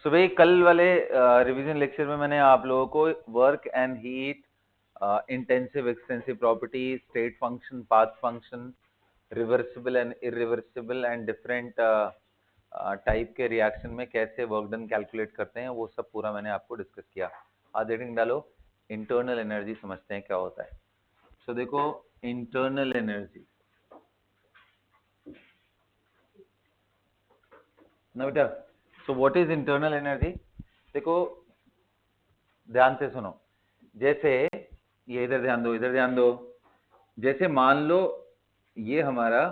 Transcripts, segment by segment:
सुबह कल वाले रिवीजन लेक्चर में मैंने आप लोगों को work and heat, intensive extensive properties, state function, path function, reversible and irreversible and different type के रिएक्शन में कैसे वर्क डन कैलकुलेट करते हैं, वो सब पूरा मैंने आपको डिस्कस किया। आज हेडिंग डालो, इंटरनल एनर्जी समझते हैं क्या होता है। तो देखो, इंटरनल एनर्जी ना बेटा, so what is internal energy? देखो ध्यान से सुनो, जैसे ये इधर ध्यान दो, इधर ध्यान दो। जैसे मान लो ये हमारा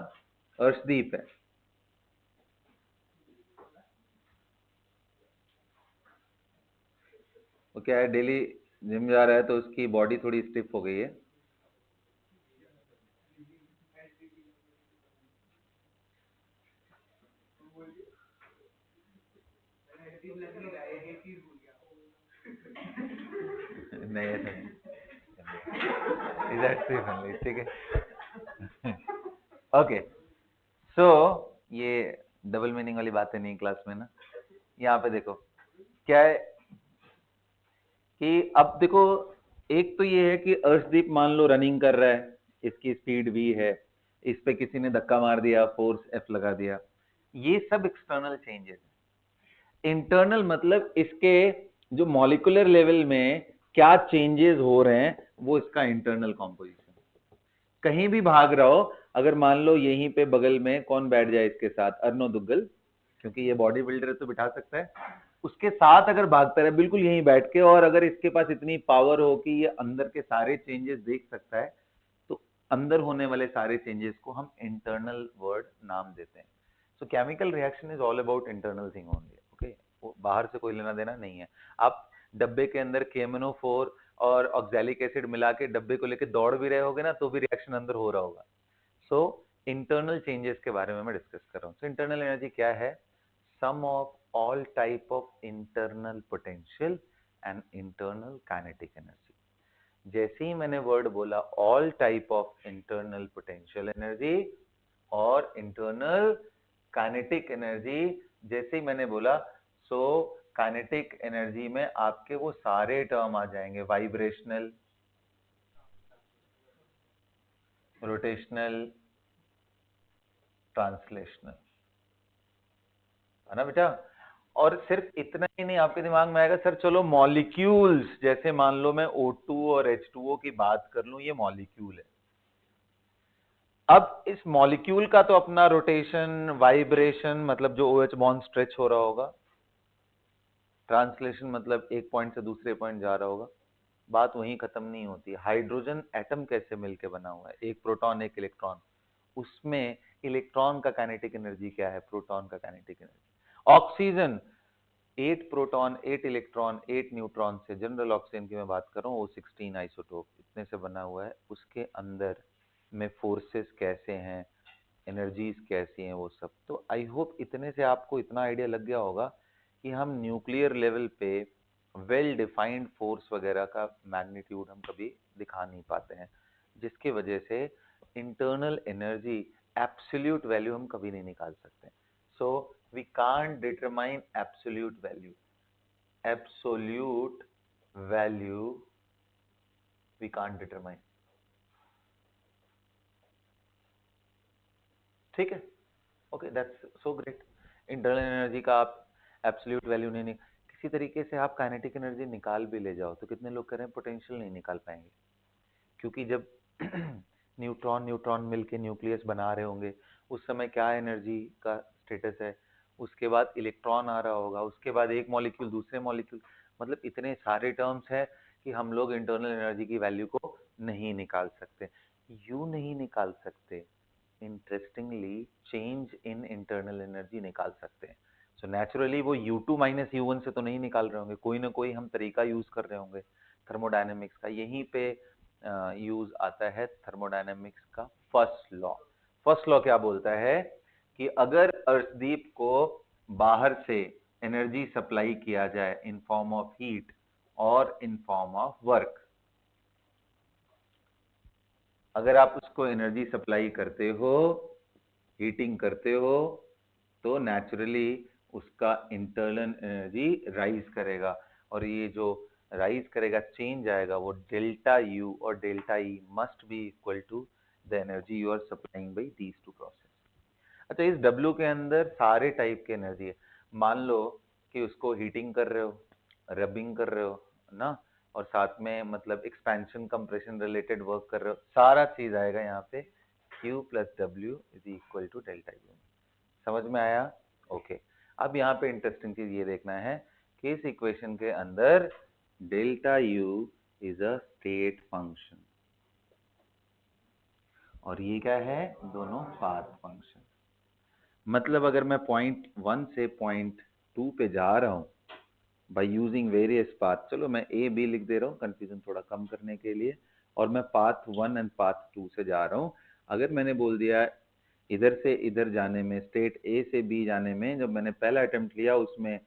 अर्शदीप है, वो क्या है, डेली जिम जा रहा है तो उसकी बॉडी थोड़ी स्टिफ हो गई है। नहीं ऐसा नहीं, ठीक है। ओके, सो ये डबल मीनिंग वाली बातें नहीं क्लास में ना। यहाँ पे देखो क्या है कि अब देखो, एक तो ये है कि अर्शदीप मान लो रनिंग कर रहा है, इसकी स्पीड v है, इस पे किसी ने धक्का मार दिया, फोर्स f लगा दिया, ये सब एक्सटर्नल चेंजेस। इंटरनल मतलब इसके जो मॉलिक्यूलर लेवल में क्या चेंजेस हो रहे हैं, वो इसका इंटरनल कॉम्पोजिशन। कहीं भी भाग रहा हो, अगर मान लो यहीं पे बगल में कौन बैठ जाए इसके साथ, अर्नो दुग्गल, क्योंकि ये बॉडी बिल्डर है तो बिठा सकता है, उसके साथ अगर भागता रहे बिल्कुल यहीं बैठ के, और अगर इसके पास इतनी पावर हो कि ये अंदर के सारे चेंजेस देख सकता है, तो अंदर होने वाले सारे चेंजेस को हम इंटरनल वर्ड नाम देते हैं। सो chemical reaction is all about internal thing only, okay, वो बाहर से कोई लेना देना नहीं है। आप डब्बे के अंदर KMnO4 और ऑक्सैलिक एसिड मिला के डब्बे को लेके दौड़ भी रहे होगे ना, तो भी रिएक्शन अंदर हो रहा होगा। सो इंटरनल चेंजेस के बारे में मैं डिस्कस कर रहा हूँ। सो इंटरनल एनर्जी क्या है? Sum of all type of internal potential and internal kinetic energy. जैसे ही मैंने वर्ड बोला all type of internal potential energy और इंटरनल काइनेटिक एनर्जी, जैसे ही मैंने बोला, सो काइनेटिक एनर्जी में आपके वो सारे टर्म आ जाएंगे, वाइब्रेशनल, रोटेशनल, ट्रांसलेशनल, है ना बेटा। और सिर्फ इतना ही नहीं आपके दिमाग में आएगा, सर चलो मॉलिक्यूल्स, जैसे मान लो मैं O2 और H2O की बात कर लूं, ये मॉलिक्यूल है। अब इस मॉलिक्यूल का तो अपना रोटेशन, वाइब्रेशन मतलब जो OH बॉन्ड स्ट्रेच हो रहा होगा, ट्रांसलेशन मतलब एक पॉइंट से दूसरे पॉइंट जा रहा होगा। बात वहीं खत्म नहीं होती। हाइड्रोजन एटम कैसे मिलके बना हुआ है, एक प्रोटॉन एक इलेक्ट्रॉन, उसमें इलेक्ट्रॉन का काइनेटिक एनर्जी क्या है, प्रोटॉन का kinetic energy. Oxygen 8 proton 8 electron 8 neutron से, जनरल ऑक्सीजन की मैं बात कर रहा हूँ, O16 आइसोटोप, इतने से बना हुआ है। उसके अंदर में फोर्सेस कैसे हैं, एनर्जीज कैसी हैं, वो सब। तो आई होप इतने से आपको इतना आइडिया लग गया होगा कि हम न्यूक्लियर लेवल पे वेल डिफाइंड फोर्स वगैरह का मैग्नीट्यूड हम कभी दिखा नहीं पाते हैं, जिसकी वजह से इंटरनल एनर्जी एब्सोल्यूट वैल्यू हम कभी नहीं निकाल सकते। So we can't determine absolute value, absolute value we can't determine. ठीक है, okay, that's so great. Internal energy का आप एब्सोल्यूट वैल्यू नहीं, किसी तरीके से आप काइनेटिक एनर्जी निकाल भी ले जाओ तो कितने लोग कह रहे हैं पोटेंशियल नहीं निकाल पाएंगे, क्योंकि जब न्यूट्रॉन न्यूट्रॉन मिलके न्यूक्लियस बना रहे होंगे, उस समय क्या एनर्जी का स्टेटस है, उसके बाद इलेक्ट्रॉन आ रहा होगा, उसके बाद एक मॉलिक्यूल दूसरे मॉलिक्यूल, मतलब इतने सारे टर्म्स हैं कि हम लोग इंटरनल एनर्जी की वैल्यू को नहीं निकाल सकते। यू नहीं निकाल सकते, interestingly change in internal energy निकाल सकते हैं। सो नेचुरली वो U2 माइनस U1 से तो नहीं निकाल रहे होंगे, कोई ना कोई हम तरीका यूज कर रहे होंगे थर्मोडायनेमिक्स का। यहीं पे यूज आता है थर्मोडायनेमिक्स का फर्स्ट लॉ। फर्स्ट लॉ क्या बोलता है कि अगर अर्शदीप को बाहर से एनर्जी सप्लाई किया जाए इन फॉर्म ऑफ हीट और इन फॉर्म ऑफ वर्क, अगर आप उसको एनर्जी सप्लाई करते हो, हीटिंग करते हो, तो नेचुरली उसका इंटरनल एनर्जी राइज करेगा, और ये जो राइज करेगा, चेंज आएगा, वो डेल्टा यू और delta E must be equal to the energy you are supplying by these two process. अच्छा, इस W के अंदर सारे टाइप के एनर्जी है। मान लो कि उसको हीटिंग कर रहे हो, रबिंग कर रहे हो ना, और साथ में मतलब एक्सपेंशन कंप्रेशन रिलेटेड वर्क कर रहे हो, सारा चीज आएगा यहाँ पे Q plus W is equal to delta U. समझ में आया? ओके। अब यहाँ पे इंटरेस्टिंग चीज ये देखना है कि इस इक्वेशन के अंदर delta U is a state function, और ये क्या है? दोनों पाथ फंक्शन। मतलब अगर मैं पॉइंट 1 से पॉइंट 2 पे जा रहा हूँ बाय यूजिंग वेरियस पाथ, चलो मैं ए बी लिख दे रहा हूँ कंफ्यूजन थोड़ा कम करने के लिए, और मैं पाथ 1 एंड पाथ 2 से जा रहा हूँ। अगर मैंने बोल दिया इधर से इधर जाने में, स्टेट ए से बी जाने में, जब मैंने पहला अटेम्प्ट लिया उसमें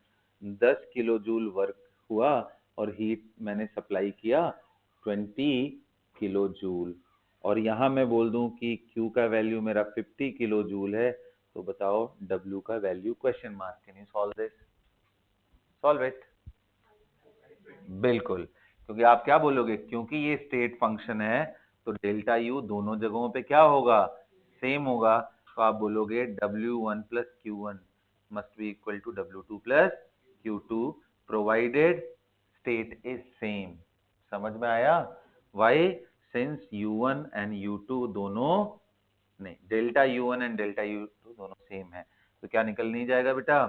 10 किलो जूल वर्क हुआ और हीट मैंने सप्लाई किया 20 किलो जूल, और यहाँ मैं बोल दूं कि Q का वैल्यू मेरा 50 किलो जूल है, तो बताओ W का value question mark. Can you solve this? Solve it. बिल्कुल, क्योंकि आप क्या बोलोगे, क्योंकि ये स्टेट फंक्शन है तो डेल्टा यू दोनों जगहों पे क्या होगा? सेम होगा। तो आप बोलोगे W1 plus Q1 must be equal to W2 plus Q2 provided state is same. समझ में आया? Y? Since U1 and U2 दोनों, नहीं, delta U1 and delta U2 दोनों सेम है, तो क्या निकल नहीं जाएगा बेटा?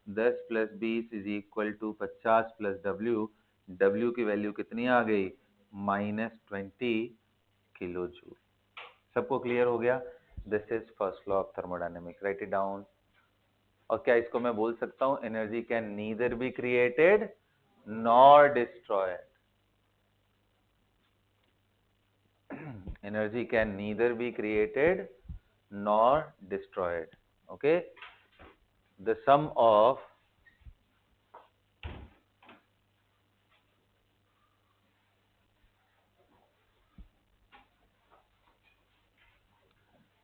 10 plus 20 is equal to 50 plus W की वैल्यू कितनी आ गई? -20 किलो जूल। सबको क्लियर हो गया? This is first law of thermodynamics, right it down. और क्या इसको मैं बोल सकता हूं, energy can neither be created nor destroyed. energy can neither be created nor destroyed. Okay, the sum of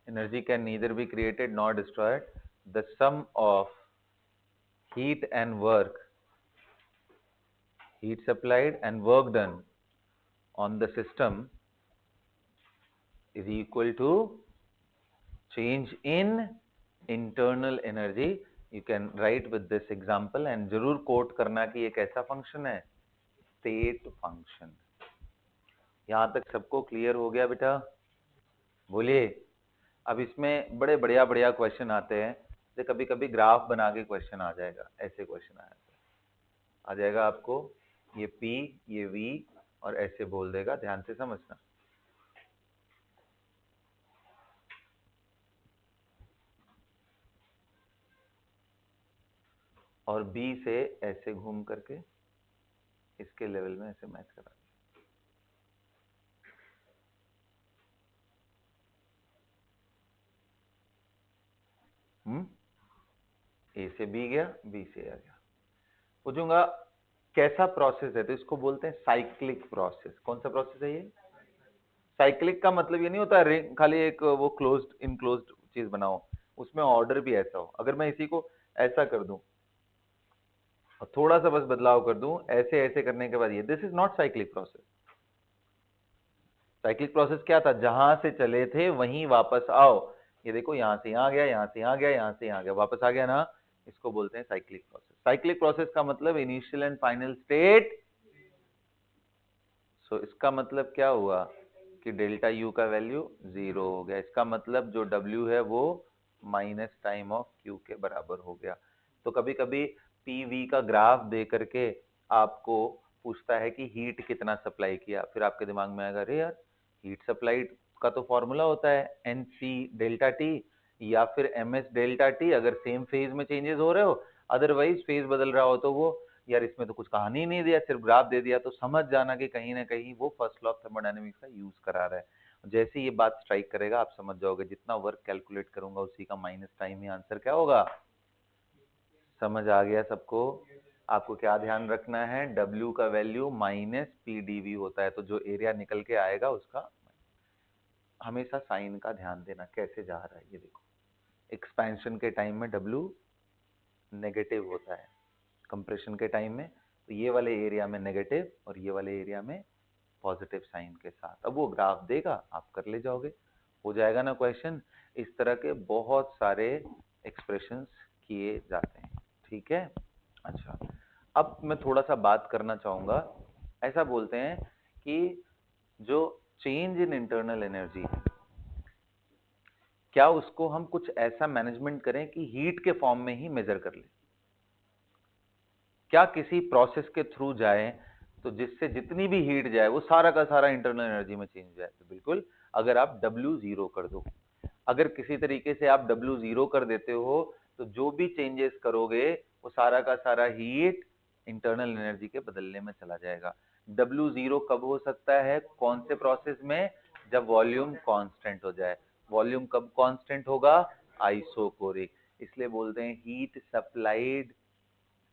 energy can neither be created nor destroyed. The sum of heat and work, heat supplied and work done on the system is equal to change in internal energy. You can write with this example and जरूर coat करना कि ये कैसा function है? State function. यहां तक सबको clear हो गया बेटा? बोलिए। अब इसमें बड़े बढ़िया बढ़िया क्वेश्चन आते हैं, जैसे कभी कभी ग्राफ बना के क्वेश्चन आ जाएगा, ऐसे क्वेश्चन आ जाएगा आपको, ये P ये V और ऐसे बोल देगा, ध्यान से समझना। और B से ऐसे घूम करके इसके लेवल में ऐसे मैच करा। A से B गया, B से A गया। पूछूंगा कैसा प्रोसेस है, तो इसको बोलते हैं साइक्लिक प्रोसेस। कौन सा प्रोसेस है ये? साइक्लिक का मतलब ये नहीं होता खाली एक वो क्लोज्ड इनक्लोज्ड चीज बनाओ, उसमें ऑर्डर भी ऐसा हो। अगर मैं इसी को ऐसा कर दूं और थोड़ा सा बस बदलाव कर दूं, ऐसे ऐसे करने के बाद ये, this is not cyclic process. Cyclic process क्या था? जहां से चले थे वहीं वापस आओ। ये देखो, यहां से यहां गया, यहां से यहां गया, यहां से यहां गया, वापस आ गया ना, इसको बोलते हैं साइक्लिक प्रोसेस। साइक्लिक प्रोसेस का मतलब इनिशियल एंड फाइनल स्टेट। सो इसका मतलब क्या हुआ कि डेल्टा यू का वैल्यू 0 हो गया। इसका मतलब जो W है वो माइनस टाइम ऑफ Q के बराबर हो गया। तो कभी कभी PV का ग्राफ दे करके आपको पूछता है कि हीट कितना सप्लाई किया, फिर आपके दिमाग में आएगा, अरे यार हीट सप्लाइड का तो फॉर्मूला होता है NC डेल्टा T या फिर MS डेल्टा T, अगर सेम फेज में चेंजेस हो रहे हो, अदरवाइज फेज बदल रहा हो तो वो, यार इसमें तो कुछ कहानी ही नहीं दिया, सिर्फ ग्राफ दे दिया, तो समझ जाना कि कहीं ना कहीं वो फर्स्ट लॉ ऑफ थर्मोडायनेमिक्स का यूज करा रहा है। जैसे ये बात स्ट्राइक करेगा आप समझ जाओगे, जितना वर्क कैलकुलेट करूंगा उसी का माइनस टाइम ही आंसर क्या होगा। समझ आ गया सबको? आपको क्या ध्यान रखना है, W का वैल्यू माइनस PdV होता है, तो जो एरिया निकल के आएगा उसका हमेशा साइन का ध्यान देना, कैसे जा रहा है ये देखो। एक्सपेंशन के टाइम में W नेगेटिव होता है कंप्रेशन के टाइम में, तो ये वाले एरिया में नेगेटिव और ये वाले एरिया में पॉजिटिव साइन के साथ। अब वो ग्राफ देगा, आप कर ले जाओगे, हो जाएगा ना क्वेश्चन। इस तरह के बहुत सारे एक्सप्रेशंस किए जाते हैं, ठीक है। अच्छा, अब मैं थोड़ा सा बात करना चाहूंगा। ऐसा बोलते हैं कि जो चेंज इन इंटरनल एनर्जी है, क्या उसको हम कुछ ऐसा मैनेजमेंट करें कि हीट के फॉर्म में ही मेजर कर ले? क्या किसी प्रोसेस के थ्रू जाए तो जिससे जितनी भी हीट जाए वो सारा का सारा इंटरनल एनर्जी में चेंज जाए? तो बिल्कुल, अगर आप W जीरो कर दो, अगर किसी तरीके से आप W जीरो कर देते हो, तो जो भी चेंजेस करोगे वो सारा का सारा हीट इंटरनल एनर्जी के बदलने में चला जाएगा। W जीरो कब हो सकता है, कौन से प्रोसेस में? जब वॉल्यूम कांस्टेंट हो जाए। वॉल्यूम कब कांस्टेंट होगा? आइसोकोरिक। इसलिए बोलते हैं heat supplied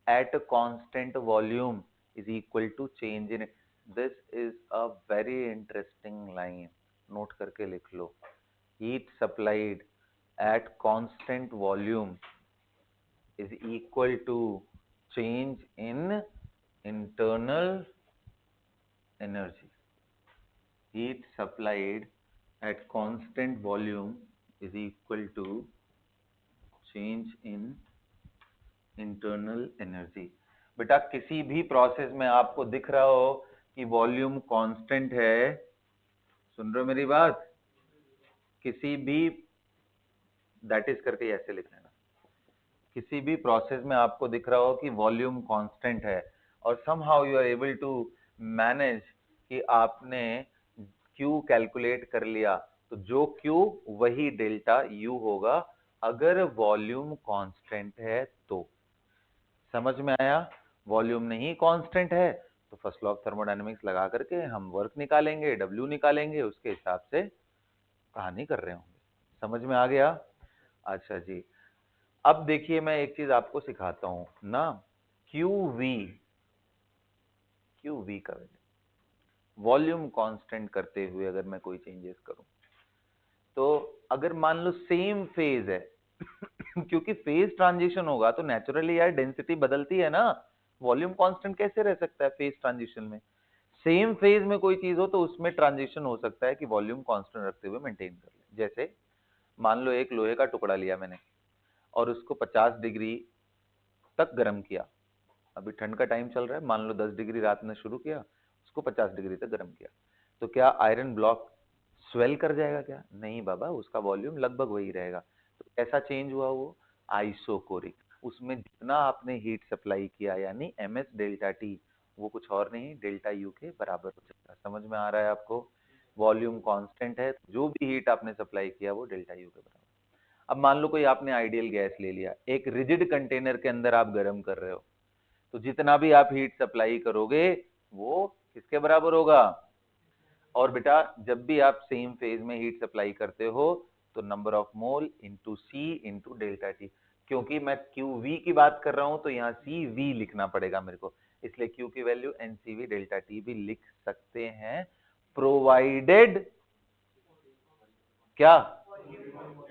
at constant volume is equal to change in it. This is a very interesting line. Note करके लिख लो। Heat supplied at constant volume is equal to change in internal energy. Heat supplied at constant volume is equal to change in internal energy. बेटा किसी भी process में आपको दिख रहा हो कि वॉल्यूम कांस्टेंट है, सुन रहे हो मेरी बात? किसी भी, दैट इज करके ऐसे लिख लेना, किसी भी प्रोसेस में आपको दिख रहा हो कि वॉल्यूम कांस्टेंट है और somehow you are able to manage कि आपने Q कैलकुलेट कर लिया, तो जो Q वही डेल्टा U होगा अगर वॉल्यूम कांस्टेंट है तो। समझ में आया? वॉल्यूम नहीं कांस्टेंट है तो फर्स्ट लॉ ऑफ थर्मोडायनेमिक्स लगा करके हम वर्क निकालेंगे, W निकालेंगे, उसके हिसाब से कहानी कर रहे होंगे। समझ में आ गया? अच्छा जी, अब देखिए मैं एक चीज आपको सिखाता हूं ना, QV, QV का वॉल्यूम कांस्टेंट करते हुए अगर मैं कोई चेंजेस करूं, तो अगर मान लो सेम फेज है क्योंकि फेज ट्रांजिशन होगा तो नेचुरली यार डेंसिटी बदलती है ना, वॉल्यूम कांस्टेंट कैसे रह सकता है फेज ट्रांजिशन में? सेम फेज में कोई चीज हो तो उसमें ट्रांजिशन हो सकता है कि वॉल्यूम कांस्टेंट रखते हुए मेंटेन कर ले। जैसे मान लो एक लोहे का टुकड़ा लिया मैंने और उसको 50 डिग्री तक गर्म किया, अभी ठंड का टाइम चल रहा है, मान लो 10 डिग्री रात में शुरू किया, उसको 50 डिग्री तक गर्म किया, तो क्या आयरन ब्लॉक स्वेल कर जाएगा क्या? नहीं बाबा, उसका वॉल्यूम लगभग वही रहेगा। तो कैसा चेंज हुआ वो? आइसोकोरिक। उसमें जितना आपने हीट सप्लाई किया यानी ms डेल्टा टी, वो कुछ और नहीं डेल्टा यू के बराबर हो जाएगा। समझ में आ रहा है आपको? वॉल्यूम कांस्टेंट है, जो भी हीट आपने सप्लाई किया वो डेल्टा यू के बराबर। अब मान लो कोई आपने आइडियल गैस ले लिया, एक रिजिड कंटेनर के अंदर आप गर्म कर रहे हो, तो जितना भी आप हीट सप्लाई करोगे वो किसके बराबर होगा? और बेटा जब भी आप सेम फेज में हीट सप्लाई करते हो तो number of mole into C into delta T. क्योंकि मैं QV की बात कर रहा हूं तो यहाँ CV लिखना पड़ेगा मेरे को, इसलिए Q की वैल्यू NCV डेल्टा टी भी लिख सकते हैं, प्रोवाइडेड क्या?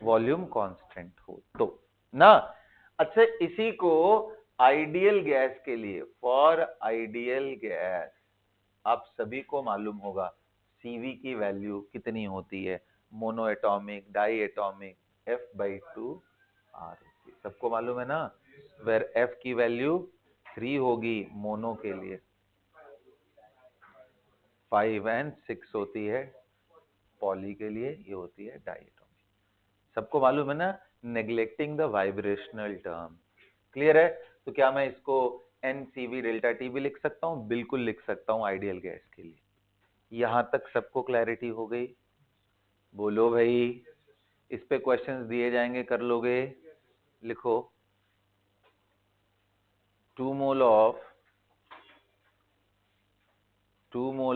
वॉल्यूम कांस्टेंट हो तो ना। अच्छा, इसी को आइडियल गैस के लिए, फॉर आइडियल गैस आप सभी को मालूम होगा CV की वैल्यू कितनी होती है, mono atomic, diatomic, F/2 R, सबको मालूम है ना? वेर F की वैल्यू 3 होगी मोनो के लिए, 5 and 6 होती है पॉली के लिए, ये होती है डाई एटॉमिक। सबको मालूम है ना? Neglecting the vibrational term. Clear है? तो क्या मैं इसको NCV डेल्टा टी भी लिख सकता हूं? बिल्कुल लिख सकता हूं आइडियल गैस के लिए। यहां तक सबको क्लैरिटी हो गई? बोलो भाई, इस पे क्वेश्चंस दिए जाएंगे, कर लोगे? लिखो 2 mole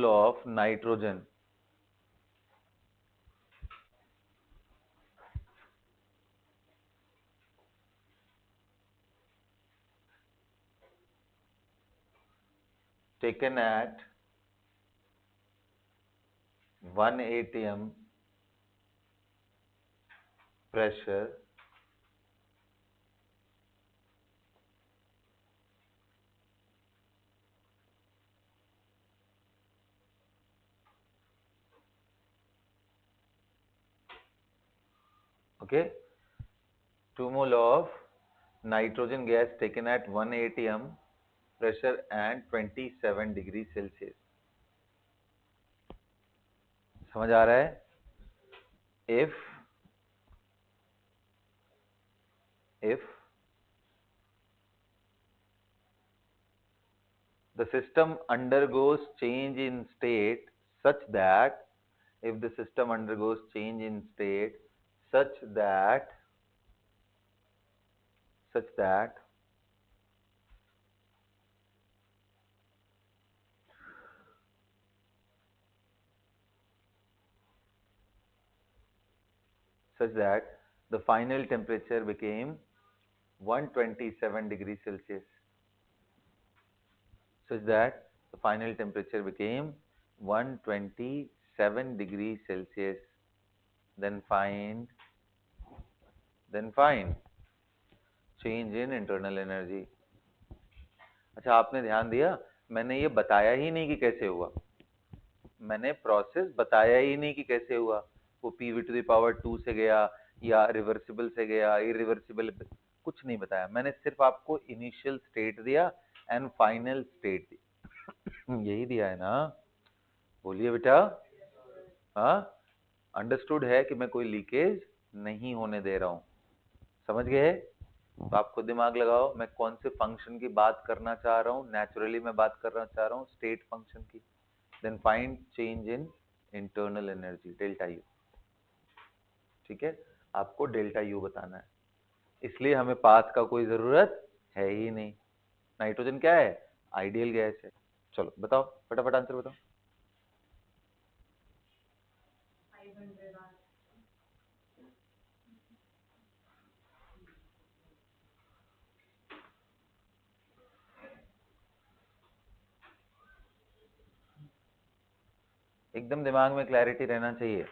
of nitrogen taken at 1 atm pressure Okay, 2 mole of nitrogen gas taken at 1 atm pressure and 27 degree Celsius. समझ आ रहा है? If the system undergoes change in state such that if the system undergoes change in state such that such that the final temperature became 127 degrees Celsius. Such that the final temperature became 127 degrees Celsius. Then find change in internal energy. अच्छा, आपने ध्यान दिया, मैंने ये बताया ही नहीं कि कैसे हुआ, मैंने प्रोसेस बताया ही नहीं कि कैसे हुआ। वो PV⁴ से गया या रिवर्सिबल से गया, इरिवर्सिबल, कुछ नहीं बताया, मैंने सिर्फ आपको इनिशियल स्टेट दिया एंड फाइनल स्टेट दी। यही दिया है ना? बोलिए बेटा। हाँ, अंडरस्टूड है कि मैं कोई लीकेज नहीं होने दे रहा हूं, समझ गए? तो आप खुद दिमाग लगाओ, मैं कौन से फंक्शन की बात करना चाह रहा हूं। नेचुरली मैं बात करना चाह रहा हूं स्टेट फंक्शन की। Then find change in internal energy delta U. ठीक है, आपको डेल्टा यू बताना है, इसलिए हमें पाथ का कोई जरूरत है ही नहीं। नाइट्रोजन क्या है? आइडियल गैस है। चलो बताओ, फटाफट आंसर बताओ। एकदम दिमाग में क्लैरिटी रहना चाहिए।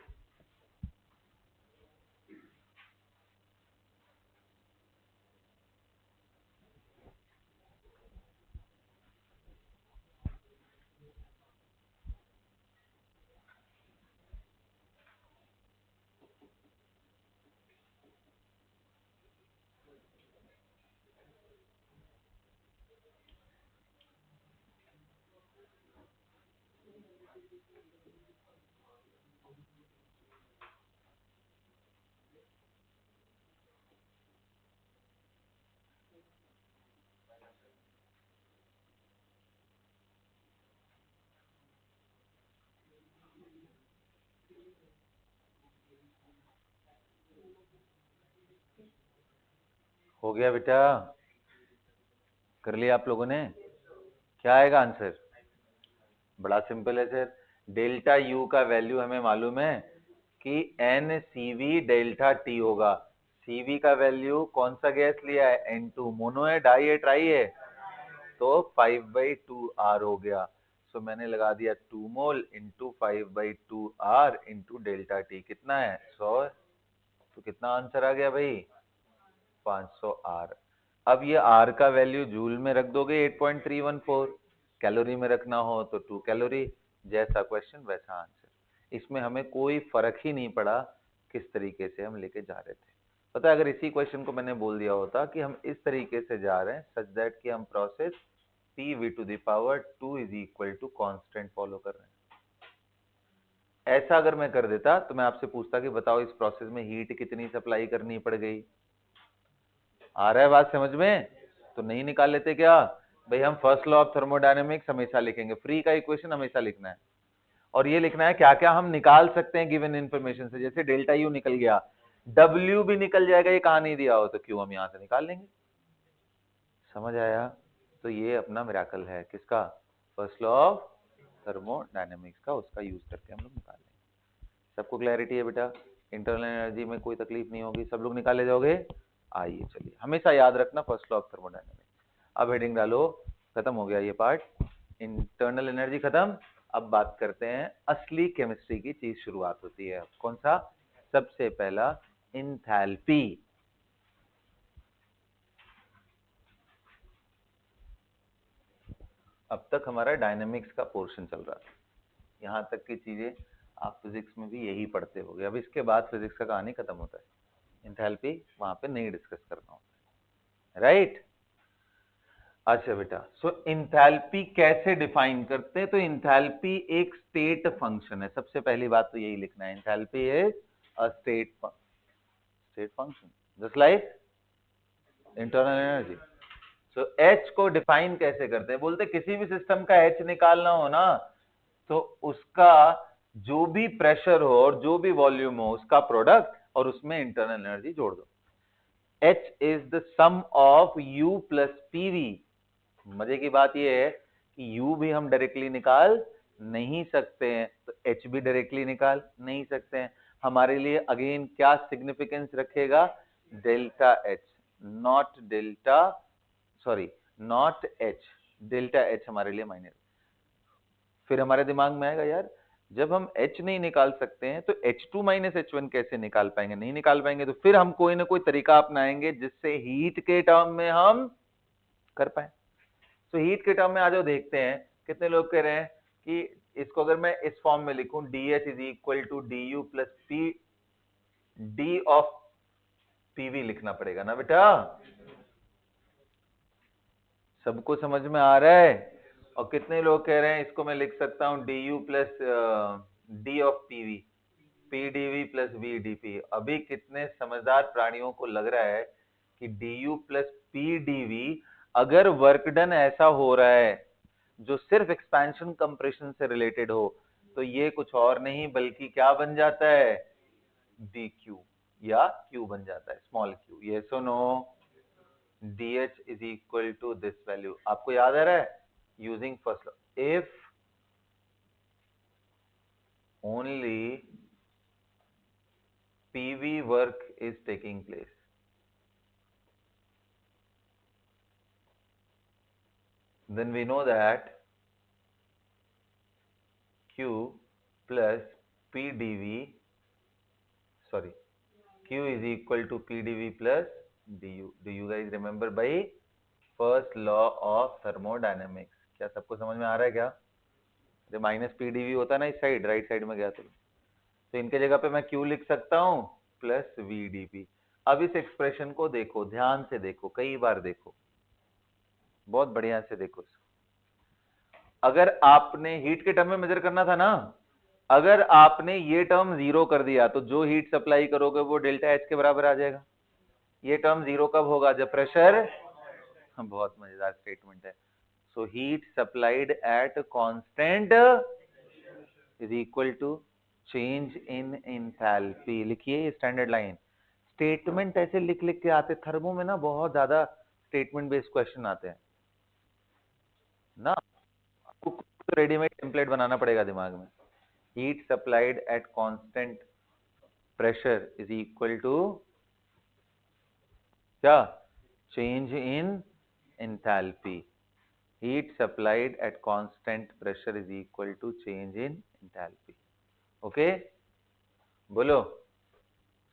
हो गया बेटा? कर लिया आप लोगों ने? क्या आएगा आंसर? बड़ा सिंपल है सर, डेल्टा यू का वैल्यू हमें मालूम है कि NCV डेल्टा T होगा। CV का वैल्यू कौन सा गैस लिया है? N2, मोनो है, डाई है, ट्राई है? तो 5/2R हो गया। सो मैंने लगा दिया 2 mole into 5/2R into delta T। कितना है? 100। तो कितना आंसर आ गया भाई? 500R। अब ये R का वैल्यू जूल में रख दोगे 8.314, कैलोरी में रखना हो तो 2 कैलोरी। जैसा क्वेश्चन वैसा आंसर, इसमें हमें कोई फर्क ही नहीं पड़ा किस तरीके से हम लेके जा रहे थे। पता है, अगर इसी क्वेश्चन को मैंने बोल दिया होता कि हम इस तरीके से जा रहे हैं सच दैट कि हम process PV⁴ is equal to constant follow कर रहे हैं, ऐसा अगर मैं कर देता तो मैं आपसे पूछता कि बताओ इस प्रोसेस में हीट कितनी सप्लाई करनी पड़ गई। आ रहा है बात समझ में? तो नहीं निकाल लेते क्या भाई? हम फर्स्ट लॉ ऑफ थर्मोडायनेमिक्स हमेशा लिखेंगे, फ्री का इक्वेशन हमेशा लिखना है, और ये लिखना है क्या क्या हम निकाल सकते हैं गिवन इन्फॉर्मेशन से। जैसे डेल्टा यू निकल गया, डब्ल्यू भी निकल जाएगा, ये कहां नहीं दिया हो तो क्यों हम यहां से निकाल लेंगे। समझ आया? तो ये अपना मिराकल है किसका? फर्स्ट लॉ ऑफ थर्मोडायनेमिक्स का, उसका यूज करके हम लोग निकाल लेंगे। सबको क्लैरिटी है बेटा? इंटरनल एनर्जी में कोई तकलीफ नहीं होगी, सब लोग निकाले जाओगे। आइए चलिए, हमेशा याद रखना फर्स्ट लॉ ऑफ थर्मोडायनेमिक्स। अब हेडिंग डालो, खत्म हो गया ये पार्ट, इंटरनल एनर्जी खत्म। अब बात करते हैं असली केमिस्ट्री की चीज शुरुआत होती है। कौन सा? सबसे पहला इंथैल्पी। अब तक हमारा डायनेमिक्स का पोर्शन चल रहा था, यहां तक की चीजें आप फिजिक्स में भी यही पढ़ते होगे। अब इसके बाद फिजिक्स का कहानी खत्म होता है। एंथैल्पी वहां पे नहीं डिस्कस करना होता है, राइट। अच्छा बेटा, सो इंथैल्पी कैसे डिफाइन करते हैं? तो इंथैल्पी एक स्टेट फंक्शन है, सबसे पहली बात तो यही लिखना है, enthalpy is a state function just like internal energy. So H को डिफाइन कैसे करते हैं? बोलते किसी भी सिस्टम का एच निकालना हो ना, तो उसका जो भी प्रेशर हो और जो भी वॉल्यूम हो उसका प्रोडक्ट और उसमें इंटरनल एनर्जी जोड़ दो। H is the sum of U plus PV. मजे की बात यह है कि U भी हम डायरेक्टली निकाल नहीं सकते हैं, तो H भी डायरेक्टली निकाल नहीं सकते हैं। हमारे लिए अगेन क्या सिग्निफिकेंस रखेगा? Delta H, not delta, sorry not H, delta H हमारे लिए मायने। फिर हमारे दिमाग में आएगा यार, जब हम H नहीं निकाल सकते हैं तो H2 माइनस H1 कैसे निकाल पाएंगे? नहीं निकाल पाएंगे, तो फिर हम कोई ना कोई तरीका अपनाएंगे जिससे हीट के टर्म में हम कर पाए। तो हीट के टर्म में आ जाओ, देखते हैं कितने लोग कह रहे हैं कि इसको अगर मैं इस फॉर्म में लिखूं, DH is equal to DU plus P D of PV लिखना पड़ेगा ना बेटा? सबको समझ में आ रहा है? और कितने लोग कह रहे हैं इसको मैं लिख सकता हूं DU plus D of PV, PDV plus VDP। अभी कितने समझदार प्राणियों को लग रहा है कि DU प्लस PDV अगर वर्क डन ऐसा हो रहा है जो सिर्फ एक्सपेंशन कंप्रेशन से रिलेटेड हो, तो ये कुछ और नहीं बल्कि क्या बन जाता है? DQ या Q बन जाता है, स्मॉल q। ये सुनो, DH is equal to this value। आपको याद आ रहा है? Using first law, if only PV work is taking place, then we know that Q plus PdV, sorry, Q is equal to PdV plus DU। Do you guys remember by first law of thermodynamics? क्या सबको समझ में आ रहा है क्या? जब minus PDV होता है ना इस साइड, राइट साइड में गया तो इनके जगह पे मैं Q लिख सकता हूं प्लस VdP। अब इस एक्सप्रेशन को देखो, ध्यान से देखो, कई बार देखो, बहुत बढ़िया से देखो। अगर आपने हीट के टर्म में मेजर करना था ना, अगर आपने ये टर्म जीरो कर दिया तो जो हीट सप्लाई करोगे वो डेल्टा एच के बराबर आ जाएगा। ये टर्म जीरो कब होगा? जब प्रेशर, बहुत मजेदार स्टेटमेंट है। So heat supplied at constant is equal to change in enthalpy. लिखिए स्टैंडर्ड लाइन। स्टेटमेंट ऐसे लिख लिख के आते, थर्मो में ना बहुत ज्यादा स्टेटमेंट बेस्ड क्वेश्चन आते हैं ना, रेडीमेड टेम्पलेट बनाना पड़ेगा दिमाग में। Heat supplied at constant pressure is equal to क्या? Change in enthalpy. Heat supplied at constant pressure is equal to change in enthalpy. Okay, बोलो।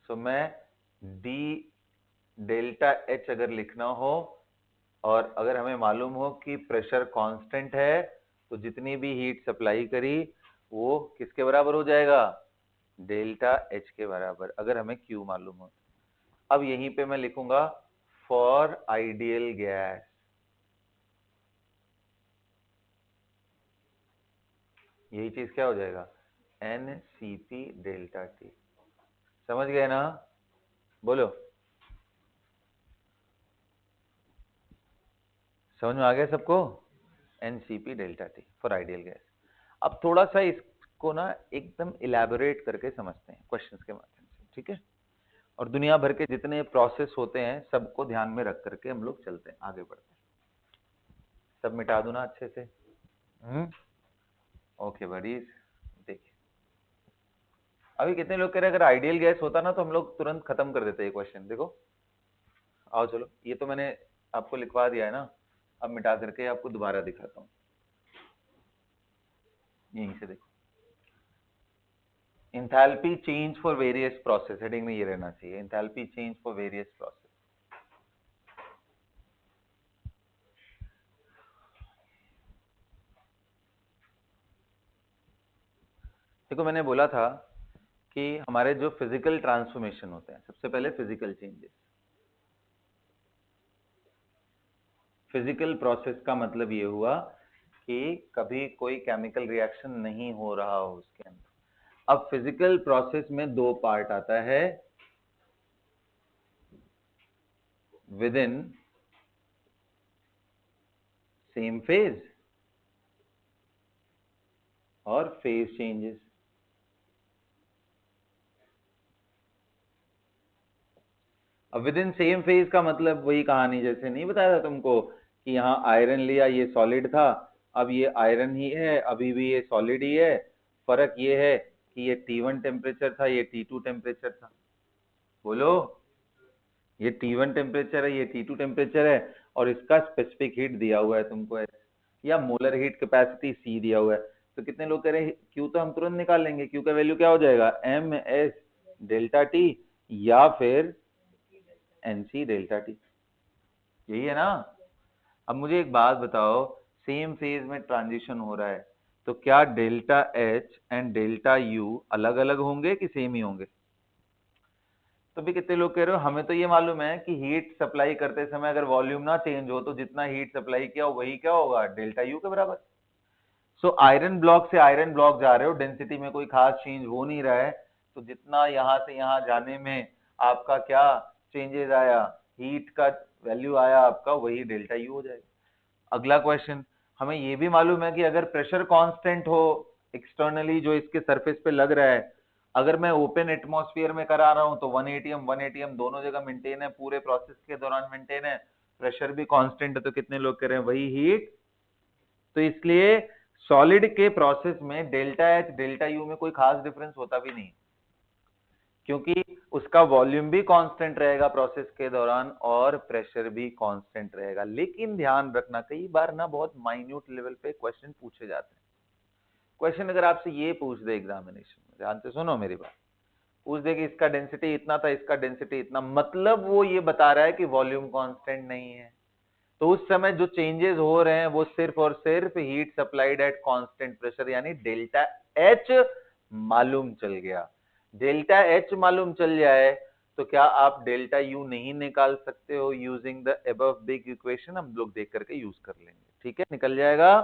सो मैं डी डेल्टा एच अगर लिखना हो और अगर हमें मालूम हो कि प्रेशर कांस्टेंट है, तो जितनी भी हीट सप्लाई करी वो किसके बराबर हो जाएगा? डेल्टा एच के बराबर, अगर हमें क्यू मालूम हो। अब यहीं पे मैं लिखूंगा फॉर आइडियल गैस, यही चीज क्या हो जाएगा? NCP delta T. समझ गए ना? बोलो, समझ में आ गया सबको? NCP delta T for ideal gas. अब थोड़ा सा इसको ना एकदम इलेबोरेट करके समझते हैं क्वेश्चंस के माध्यम से, ठीक है? और दुनिया भर के जितने प्रोसेस होते हैं सबको ध्यान में रख करके हम लोग चलते हैं, आगे बढ़ते हैं। सब मिटा दूं ना अच्छे से? ओके बडीज, देखिए अभी कितने लोग कह रहे हैं अगर आइडियल गैस होता ना तो हम लोग तुरंत खत्म कर देते हैं क्वेश्चन। देखो आओ चलो, ये तो मैंने आपको लिखवा दिया है ना, अब मिटा करके आपको दोबारा दिखाता हूँ। यहीं से देखो, enthalpy change for various process, heading में ये रहना चाहिए, enthalpy change for various process. देखो मैंने बोला था कि हमारे जो फिजिकल ट्रांसफॉर्मेशन होते हैं, सबसे पहले फिजिकल चेंजेस। फिजिकल प्रोसेस का मतलब ये हुआ कि कभी कोई केमिकल रिएक्शन नहीं हो रहा हो उसके अंदर। अब फिजिकल प्रोसेस में दो पार्ट आता है, विद इन सेम फेज और फेज चेंजेस। अब विद इन सेम फेज का मतलब वही कहानी जैसे नहीं बताया था तुमको कि यहाँ आयरन लिया, ये सॉलिड था, अब ये आयरन ही है, अभी भी ये सॉलिड ही है। फर्क ये है कि ये T1 टेम्परेचर था, ये T2 टेम्परेचर था। बोलो, ये T1 टेम्परेचर है, ये T2 टेम्परेचर है, और इसका स्पेसिफिक हीट दिया हुआ है तुमको है, या मोलर हीट कैपेसिटी C दिया हुआ है। तो कितने लोग कह रहे हैं Q तो हम तुरंत निकाल लेंगे, Q का वैल्यू क्या हो जाएगा, MS डेल्टा T या फिर NC डेल्टा T, यही है ना। अब मुझे एक बात बताओ, सेम फेज में ट्रांजिशन हो रहा है, तो क्या delta H and delta U अलग अलग होंगे कि सेम ही होंगे। तो भी कितने लोग कह रहे हो हमें तो ये मालूम है कि हीट सप्लाई करते समय अगर वॉल्यूम ना चेंज हो तो जितना हीट सप्लाई किया हो वही क्या होगा, डेल्टा U के बराबर। सो आयरन ब्लॉक से आयरन ब्लॉक जा रहे हो, डेंसिटी में कोई खास चेंज हो नहीं रहा है, तो जितना यहां से यहां जाने में आपका क्या चेंजेस आया, हीट का वैल्यू आया आपका, वही डेल्टा U हो जाएगा। अगला क्वेश्चन, हमें ये भी मालूम है कि अगर प्रेशर कांस्टेंट हो एक्सटर्नली जो इसके सरफेस पे लग रहा है, अगर मैं ओपन एटमॉस्फेयर में करा रहा हूं तो 1 atm 1 atm दोनों जगह मेंटेन है, पूरे प्रोसेस के दौरान मेंटेन है, प्रेशर भी कांस्टेंट है, तो कितने लोग कह रहे हैं वही हीट। तो इसलिए सॉलिड के प्रोसेस में डेल्टा H डेल्टा U में कोई खास डिफरेंस होता भी नहीं, क्योंकि उसका वॉल्यूम भी कांस्टेंट रहेगा प्रोसेस के दौरान और प्रेशर भी कांस्टेंट रहेगा। लेकिन ध्यान रखना, कई बार ना बहुत माइन्यूट लेवल पे क्वेश्चन पूछे जाते हैं। क्वेश्चन अगर आपसे ये पूछ दे एग्जामिनेशन में, ध्यान से सुनो मेरी बात, पूछ दे कि इसका डेंसिटी इतना था, इसका डेंसिटी इतना, मतलब वो ये बता रहा है कि वॉल्यूम कांस्टेंट नहीं है, तो उस समय जो चेंजेस हो रहे हैं वो सिर्फ और सिर्फ heat supplied at constant pressure यानी डेल्टा H मालूम चल गया। डेल्टा H मालूम चल जाए तो क्या आप डेल्टा U नहीं निकाल सकते हो using the above big equation, हम लोग देख करके यूज कर लेंगे, ठीक है, निकल जाएगा।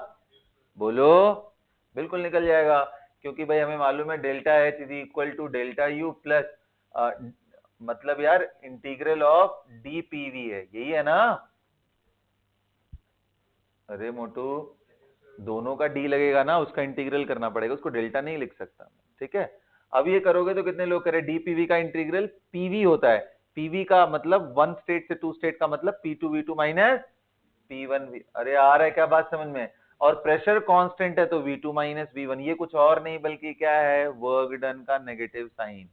बोलो, बिल्कुल निकल जाएगा, क्योंकि भाई हमें मालूम है delta H is equal to delta U plus मतलब यार इंटीग्रल ऑफ dPV है, यही है ना। अरे मोटू, दोनों का डी लगेगा ना, उसका इंटीग्रल करना पड़ेगा, उसको डेल्टा नहीं लिख सकता, ठीक है। अब ये करोगे तो कितने लोग करें, डीपीवी का इंटीग्रल पीवी होता है, पीवी का मतलब वन स्टेट से टू स्टेट का मतलब P2V2 माइनस P1V। अरे आ रहा है क्या बात समझ में। और प्रेशर कांस्टेंट है तो V2 माइनस V1, ये कुछ और नहीं बल्कि क्या है, वर्क डन का नेगेटिव साइन,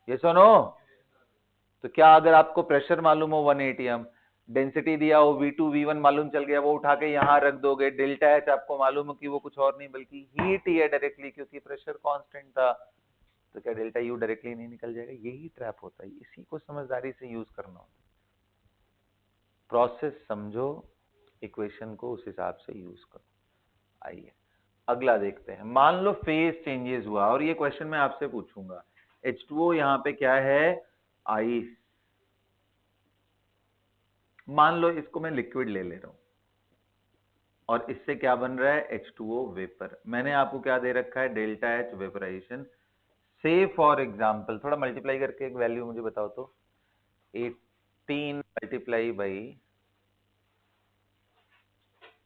ये सुनो। तो क्या अगर आपको प्रेशर मालूम हो 1 atm, डेंसिटी दिया हो V2 V1 मालूम चल गया, वो उठा के यहां रख दोगे, डेल्टा H आपको मालूम हो कि वो कुछ और नहीं बल्कि हीट ही है डायरेक्टली, क्योंकि प्रेशर कांस्टेंट था, तो क्या डेल्टा U डायरेक्टली नहीं निकल जाएगा। यही ट्रैप होता है, इसी को समझदारी से यूज करना होता है। प्रोसेस समझो, इक्वेशन को उस हिसाब से यूज करो। आइए अगला देखते हैं। मान लो फेज चेंजेस हुआ, और ये क्वेश्चन मैं आपसे पूछूंगा, H2O यहाँ पे क्या है, आइस। मान लो इसको मैं लिक्विड ले रहा हूं और इससे क्या बन रहा है, H2O वेपर। मैंने आपको क्या दे रखा है, डेल्टा H वेपराइजेशन। से फॉर एग्जाम्पल थोड़ा मल्टीप्लाई करके एक वैल्यू मुझे बताओ तो, 18 मल्टीप्लाई बाई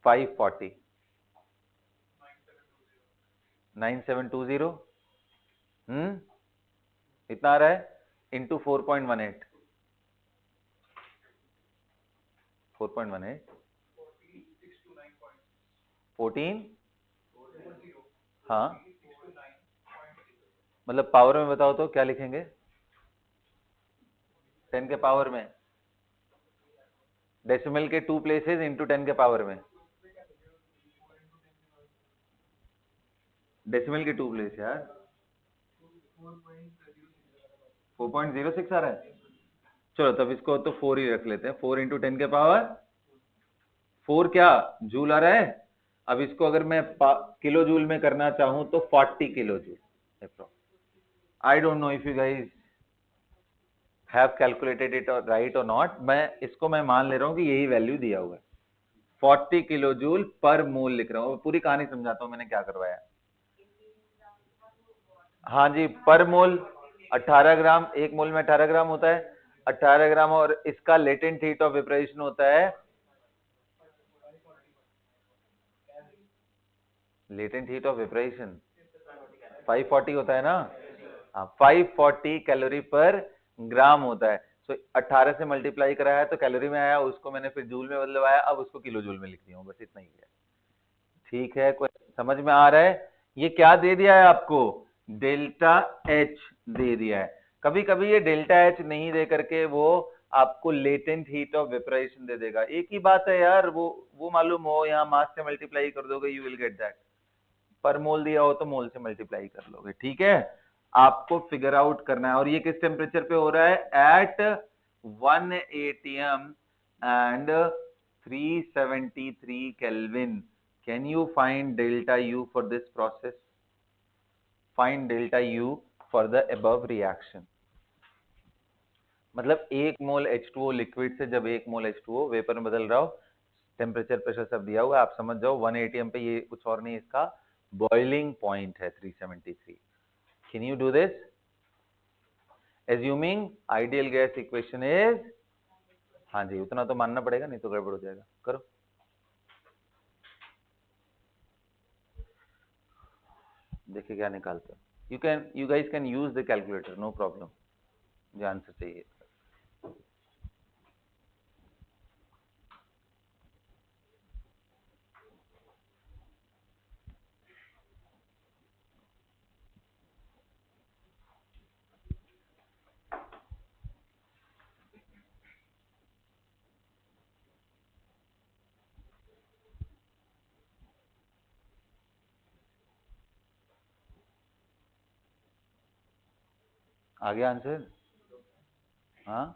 540, 9720, इतना आ रहा है, इंटू 4.18, 4.18, 14, हाँ मतलब पावर में बताओ तो क्या लिखेंगे, 10 के पावर में, डेसिमल के 2 प्लेसेस इंटू 10 के पावर में, डेसिमल के 2 प्लेस यार, 4.06 आ रहा है। चलो तब इसको तो 4 ही रख लेते हैं, 4 इंटू 10 के पावर 4 क्या जूल आ रहा है। अब इसको अगर मैं किलो जूल में करना चाहूं तो 40 kilo joule, I don't know if you guys have calculated it right और नॉट, मैं मान ले रहा हूं कि यही वैल्यू दिया हुआ है, 40 किलो जूल पर मोल लिख रहा हूं। पूरी कहानी समझाता हूं मैंने क्या करवाया। हाँ जी, पर मोल 18 ग्राम, एक मोल में 18 ग्राम होता है, 18 ग्राम, और इसका लेटेंट हीट ऑफ वेपराइजेशन होता है, लेटेंट हीट ऑफ वेपराइजेशन 540 होता है ना, हाँ 540 कैलोरी पर ग्राम होता है। तो 18 से मल्टीप्लाई कराया तो कैलोरी में आया, उसको मैंने फिर जूल में बदलवाया, अब उसको किलो जूल में लिख दिया हूं, बस इतना ही है। ठीक है, कोई समझ में आ रहा है? ये क्या दे दिया है आपको, डेल्टा एच दे दिया है। कभी कभी ये डेल्टा एच नहीं दे करके वो आपको लेटेंट हीट ऑफ वेपराइजेशन दे देगा। एक ही बात है यार, वो मालूम हो, यहाँ मास से मल्टीप्लाई कर दोगे, यू विल गेट दैट। पर मोल दिया हो तो मोल से मल्टीप्लाई कर लोगे। ठीक है, आपको फिगर आउट करना है। और ये किस टेम्परेचर पे हो रहा है, at 1 atm and 373 kelvin. Can you find delta U for this process? Find delta U for the above reaction. मतलब एक मोल H2O लिक्विड से जब एक मोल H2O वेपर में बदल रहा हो, टेम्परेचर प्रेशर सब दिया हुआ है, आप समझ जाओ 1 atm पे, ये कुछ और नहीं, इसका बॉइलिंग पॉइंट है 373। Can you do this? Assuming ideal gas equation is, हाँ जी उतना तो मानना पड़ेगा, नहीं तो गड़बड़ हो जाएगा। करो, देखिए क्या निकालते हो। You guys can use the calculator, no problem. जो आंसर चाहिए। आ गया आंसर? हाँ,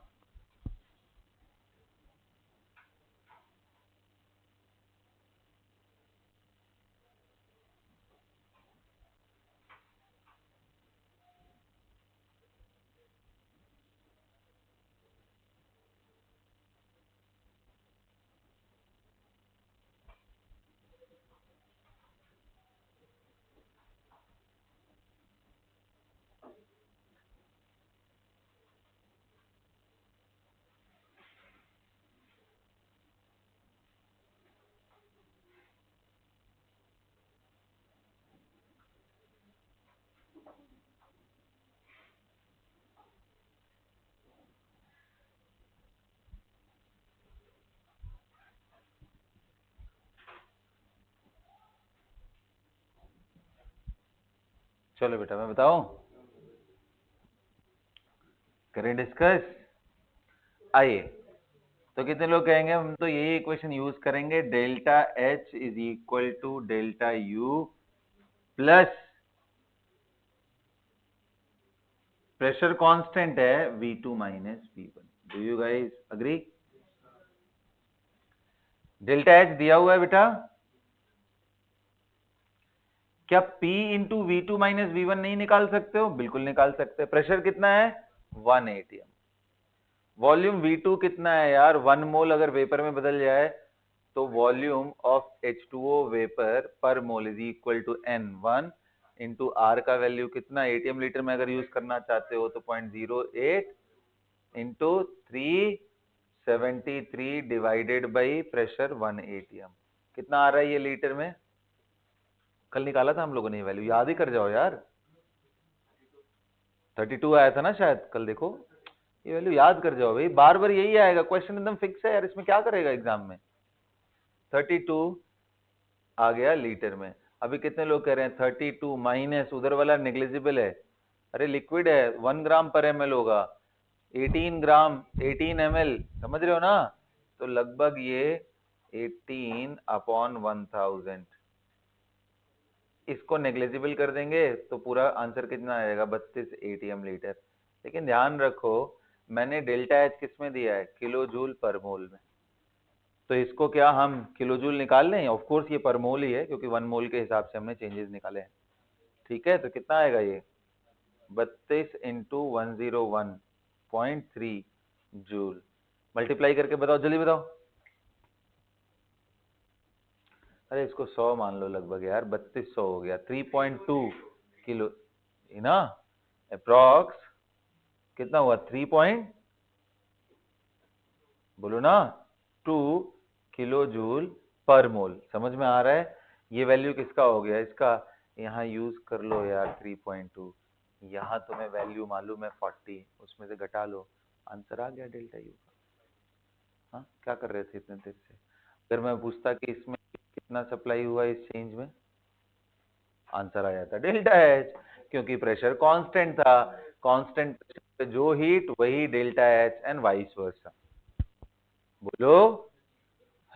चलो बेटा मैं बताऊं, करें डिस्कस। आइए, तो कितने लोग कहेंगे हम तो यही इक्वेशन यूज करेंगे, delta H is equal to delta U plus pressure constant है V2 minus V1। Do you guys agree? Delta H दिया हुआ है बेटा, क्या P into V2 minus V1 नहीं निकाल सकते हो? बिल्कुल निकाल सकते हैं। प्रेशर कितना है, 1 atm। वॉल्यूम V2 कितना है यार, 1 मोल अगर वेपर में बदल जाए तो volume of H2O vapour per mole is equal to N1 into R का वैल्यू कितना, एटीएम लीटर में अगर यूज करना चाहते हो तो 0.08 into 373 divided by pressure 1 atm। कितना आ रहा है ये लीटर में? कल निकाला था हम लोगों ने ये वैल्यू, याद ही कर जाओ यार। 32 आया था ना शायद कल, देखो ये वैल्यू याद कर जाओ भाई, बार बार यही आएगा क्वेश्चन, एकदम फिक्स है यार, इसमें क्या करेगा एग्जाम में। 32 आ गया लीटर में। अभी कितने लोग कह रहे हैं 32 माइनस उधर वाला नेग्लिजिबल है, अरे लिक्विड है, 1 ग्राम पर ml होगा, 18 ग्राम 18 ml, समझ रहे हो ना? तो लगभग ये 18 अपॉन 1000, इसको नेग्लिजिबल कर देंगे तो पूरा आंसर कितना आएगा, 32 atm लीटर। लेकिन ध्यान रखो मैंने डेल्टा एच किस में दिया है, किलो जूल पर मोल में, तो इसको क्या हम किलो जूल निकाल लें? ऑफ कोर्स ये पर मोल ही है क्योंकि 1 मोल के हिसाब से हमने चेंजेस निकाले हैं। ठीक है, तो कितना आएगा ये, 32 इंटू 101.3 जूल, मल्टीप्लाई करके बताओ, जल्दी बताओ। अरे इसको 100 मान लो लगभग यार, 3200 हो गया, 3.2 किलो ना, अप्रॉक्स कितना हुआ, 3 पॉइंट, बोलो ना, 2 किलो जूल पर मोल। समझ में आ रहा है? ये वैल्यू किसका हो गया, इसका यहाँ यूज कर लो यार 3.2, यहाँ तुम्हें वैल्यू मालूम है 40, उसमें से घटा लो, आंसर आ गया डेल्टा यू का। हाँ, क्या कर रहे थे इतने देर से? अगर मैं पूछता कि इसमें कितना सप्लाई हुआ इस चेंज में, आंसर आ जाता डेल्टा एच, क्योंकि प्रेशर कांस्टेंट था, कांस्टेंट प्रेशर पे जो हीट वही डेल्टा एच एंड वाइस वर्सा। बोलो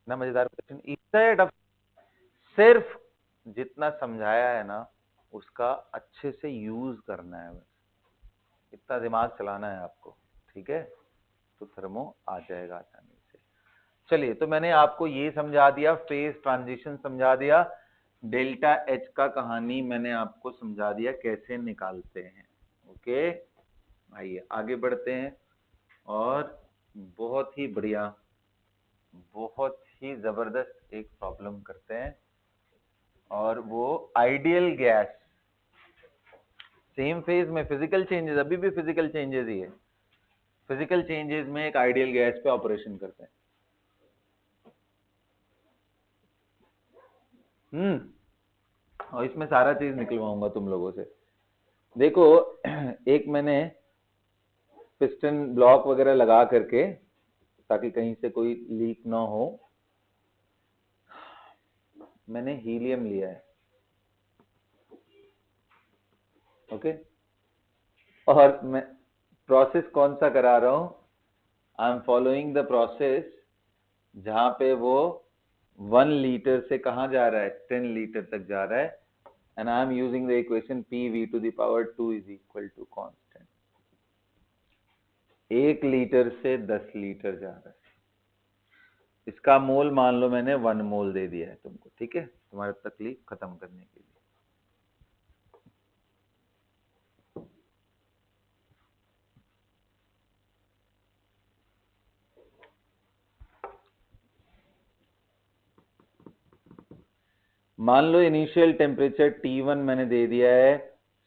ना, मजेदार क्वेश्चन। इसे सिर्फ जितना समझाया है ना उसका अच्छे से यूज करना है, बस इतना दिमाग चलाना है आपको, ठीक है? तो थर्मो आ जाएगा आसानी से। चलिए, तो मैंने आपको ये समझा दिया, फेज ट्रांजिशन समझा दिया, डेल्टा एच का कहानी मैंने आपको समझा दिया कैसे निकालते हैं। ओके, आइए आगे बढ़ते हैं और बहुत ही बढ़िया, बहुत ही जबरदस्त एक प्रॉब्लम करते हैं, और वो आइडियल गैस, सेम फेज में फिजिकल चेंजेस, अभी भी फिजिकल चेंजेस ही है, फिजिकल चेंजेस में एक आइडियल गैस पे ऑपरेशन करते हैं। और इसमें सारा चीज निकलवाऊंगा तुम लोगों से। देखो, एक मैंने पिस्टन ब्लॉक वगैरह लगा करके, ताकि कहीं से कोई लीक ना हो, मैंने हीलियम लिया है। ओके, और मैं प्रोसेस कौन सा करा रहा हूं, I am following the process जहां पे वो 1 लीटर से कहां जा रहा है, 10 लीटर तक जा रहा है, and I am using the equation PV to the power 2 is equal to constant। 1 litre से 10 लीटर जा रहा है, इसका मोल मान लो मैंने 1 मोल दे दिया है तुमको, ठीक है, तुम्हारी तकलीफ खत्म करने के लिए। मान लो इनिशियल टेम्परेचर T1 मैंने दे दिया है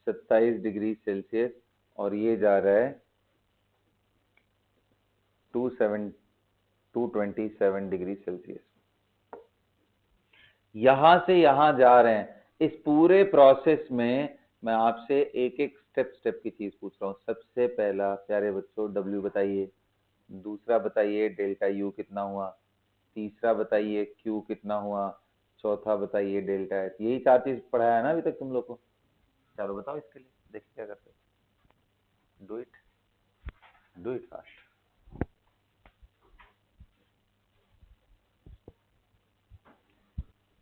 27 डिग्री सेल्सियस, और ये जा रहा है 227 डिग्री सेल्सियस, यहां से यहां जा रहे हैं। इस पूरे प्रोसेस में मैं आपसे एक एक स्टेप की चीज पूछ रहा हूं। सबसे पहला प्यारे बच्चों, डब्ल्यू बताइए, दूसरा बताइए डेल्टा यू कितना हुआ, तीसरा बताइए क्यू कितना हुआ, चौथा बताइए डेल्टा एच। यही 4 चीज पढ़ाया है ना अभी तक तुम लोग को? चलो बताओ इसके लिए, देखिए क्या करते हो। Do it fast.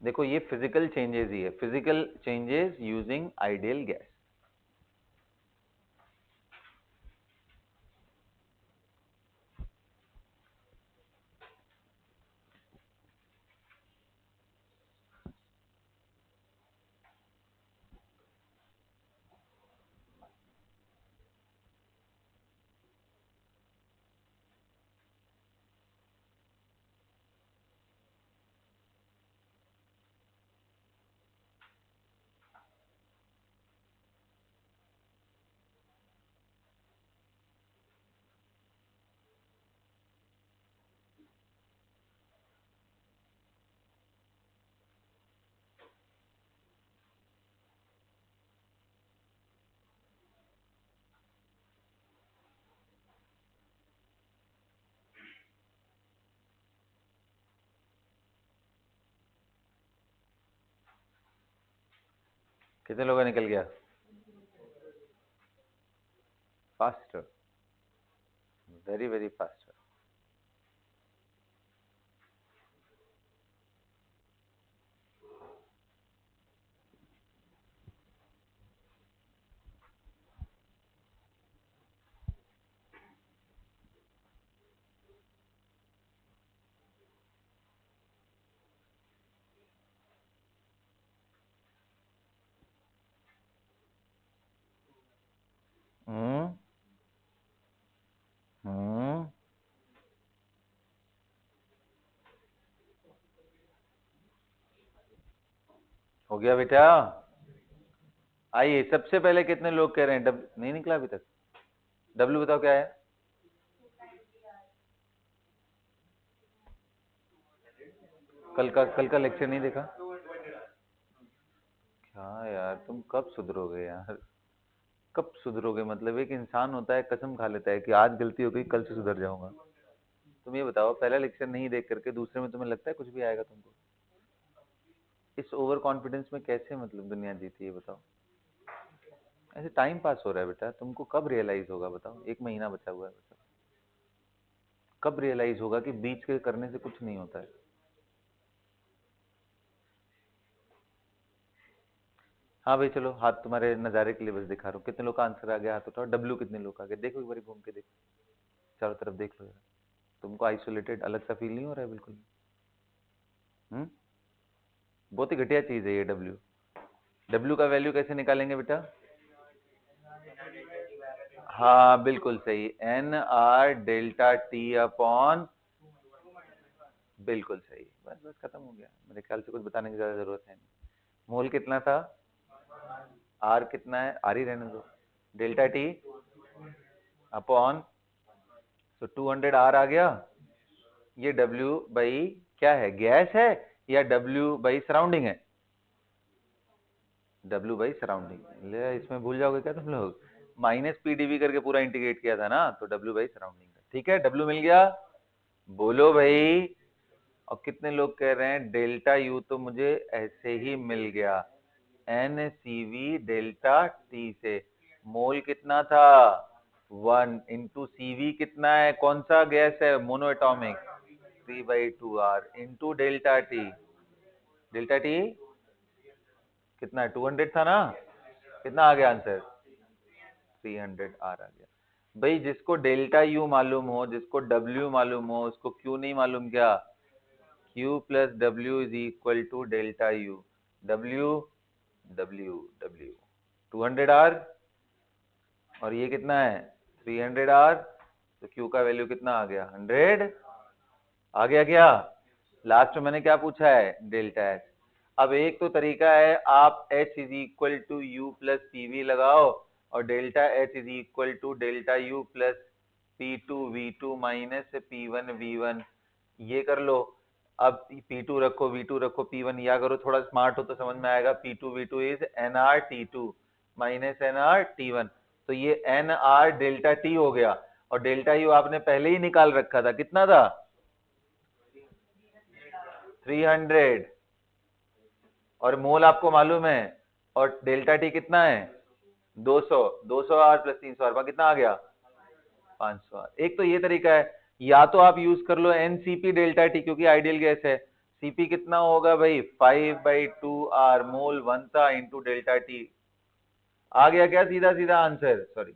देखो, ये फिजिकल चेंजेस ही है, physical changes using ideal gas. कितने लोगों का निकल गया? Faster, very very faster. हो गया बेटा? आइए, सबसे पहले कितने लोग कह रहे हैं डब्ल्यू नहीं निकला अभी तक? डब्ल्यू बताओ क्या है? कल का लेक्चर नहीं देखा क्या यार? तुम कब सुधरोगे यार? कब सुधरोगे? मतलब एक इंसान होता है, कसम खा लेता है कि आज गलती हो गई, कल से सुधर जाऊंगा। तुम ये बताओ, पहला लेक्चर नहीं देख करके दूसरे में तुम्हें लगता है कुछ भी आएगा तुमको? इस ओवर कॉन्फिडेंस में कैसे मतलब दुनिया जीती है बताओ? ऐसे टाइम पास हो रहा है बेटा। तुमको कब रियलाइज होगा बताओ? 1 महीना बचा हुआ है बताओ। कब रियलाइज होगा कि बीच के करने से कुछ नहीं होता है? हाँ भाई चलो, हाथ तुम्हारे नजारे के लिए बस दिखा रहा हूँ। कितने लोग का आंसर आ गया? हाथ उठाओ। डब्ल्यू कितने लोग का आ गया? देखो एक बार घूम के देखो, चारों तरफ देख लो जरा। तुमको आइसोलेटेड अलग सा फील नहीं हो रहा है बिल्कुल? हम्म। बहुत ही घटिया चीज है ये डब्ल्यू। डब्ल्यू का वैल्यू कैसे निकालेंगे बेटा? हाँ बिल्कुल सही, N R delta T upon, बिल्कुल सही। बस बस खत्म हो गया। मेरे ख्याल से कुछ बताने की ज्यादा जरूरत है नहीं। मोल कितना था? आर कितना है? आर ही रहने दो। डेल्टा टी अपॉन, तो 200 आर आ गया। ये डब्ल्यू बाई क्या है? गैस है या डब्ल्यू बाई सराउंडिंग है? W by surrounding. ले, इसमें भूल जाओगे क्या तुम लोग? माइनस पीडीवी करके पूरा इंटीग्रेट किया था ना, तो डब्ल्यू बाई सराउंडिंग। ठीक है, डब्ल्यू मिल गया। बोलो भाई। और कितने लोग कह रहे हैं डेल्टा यू तो मुझे ऐसे ही मिल गया, N C V delta T से। मोल कितना था? 1 इंटू सी वी कितना है? कौन सा गैस है? Mono atomic. 3/2 R into delta T. Delta T कितना है? 200 था ना? कितना आ गया आंसर? 300 आर आ गया। भाई जिसको डेल्टा यू मालूम हो, जिसको डब्ल्यू मालूम हो, उसको क्यू नहीं मालूम क्या? Q plus W is equal to delta U. W W W 200 R, और ये कितना है? 300 आर। तो क्यू का वैल्यू कितना आ गया? 100 आ गया क्या? लास्ट में मैंने क्या पूछा है? Delta H. अब एक तो तरीका है, आप H is equal to U plus PV लगाओ, और delta H is equal to delta U plus P2 V2 minus P1 V1, ये कर लो। अब P2 रखो, V2 रखो, P1, या करो। थोड़ा स्मार्ट हो तो समझ में आएगा। P2 V2 is NrT2 minus NrT1। तो ये NR डेल्टा T हो गया, और डेल्टा यू आपने पहले ही निकाल रखा था। कितना था? 300। और मोल आपको मालूम है, और डेल्टा टी कितना है? 200। 200 आर प्लस 300 आर, कितना आ गया? 500 आर। एक तो ये तरीका है, या तो आप यूज कर लो एनसीपी डेल्टा टी, क्योंकि आइडियल गैस है। सीपी कितना होगा भाई? 5/2 आर, मोल 1 था, इंटू डेल्टा टी। आ गया क्या सीधा सीधा आंसर? सॉरी,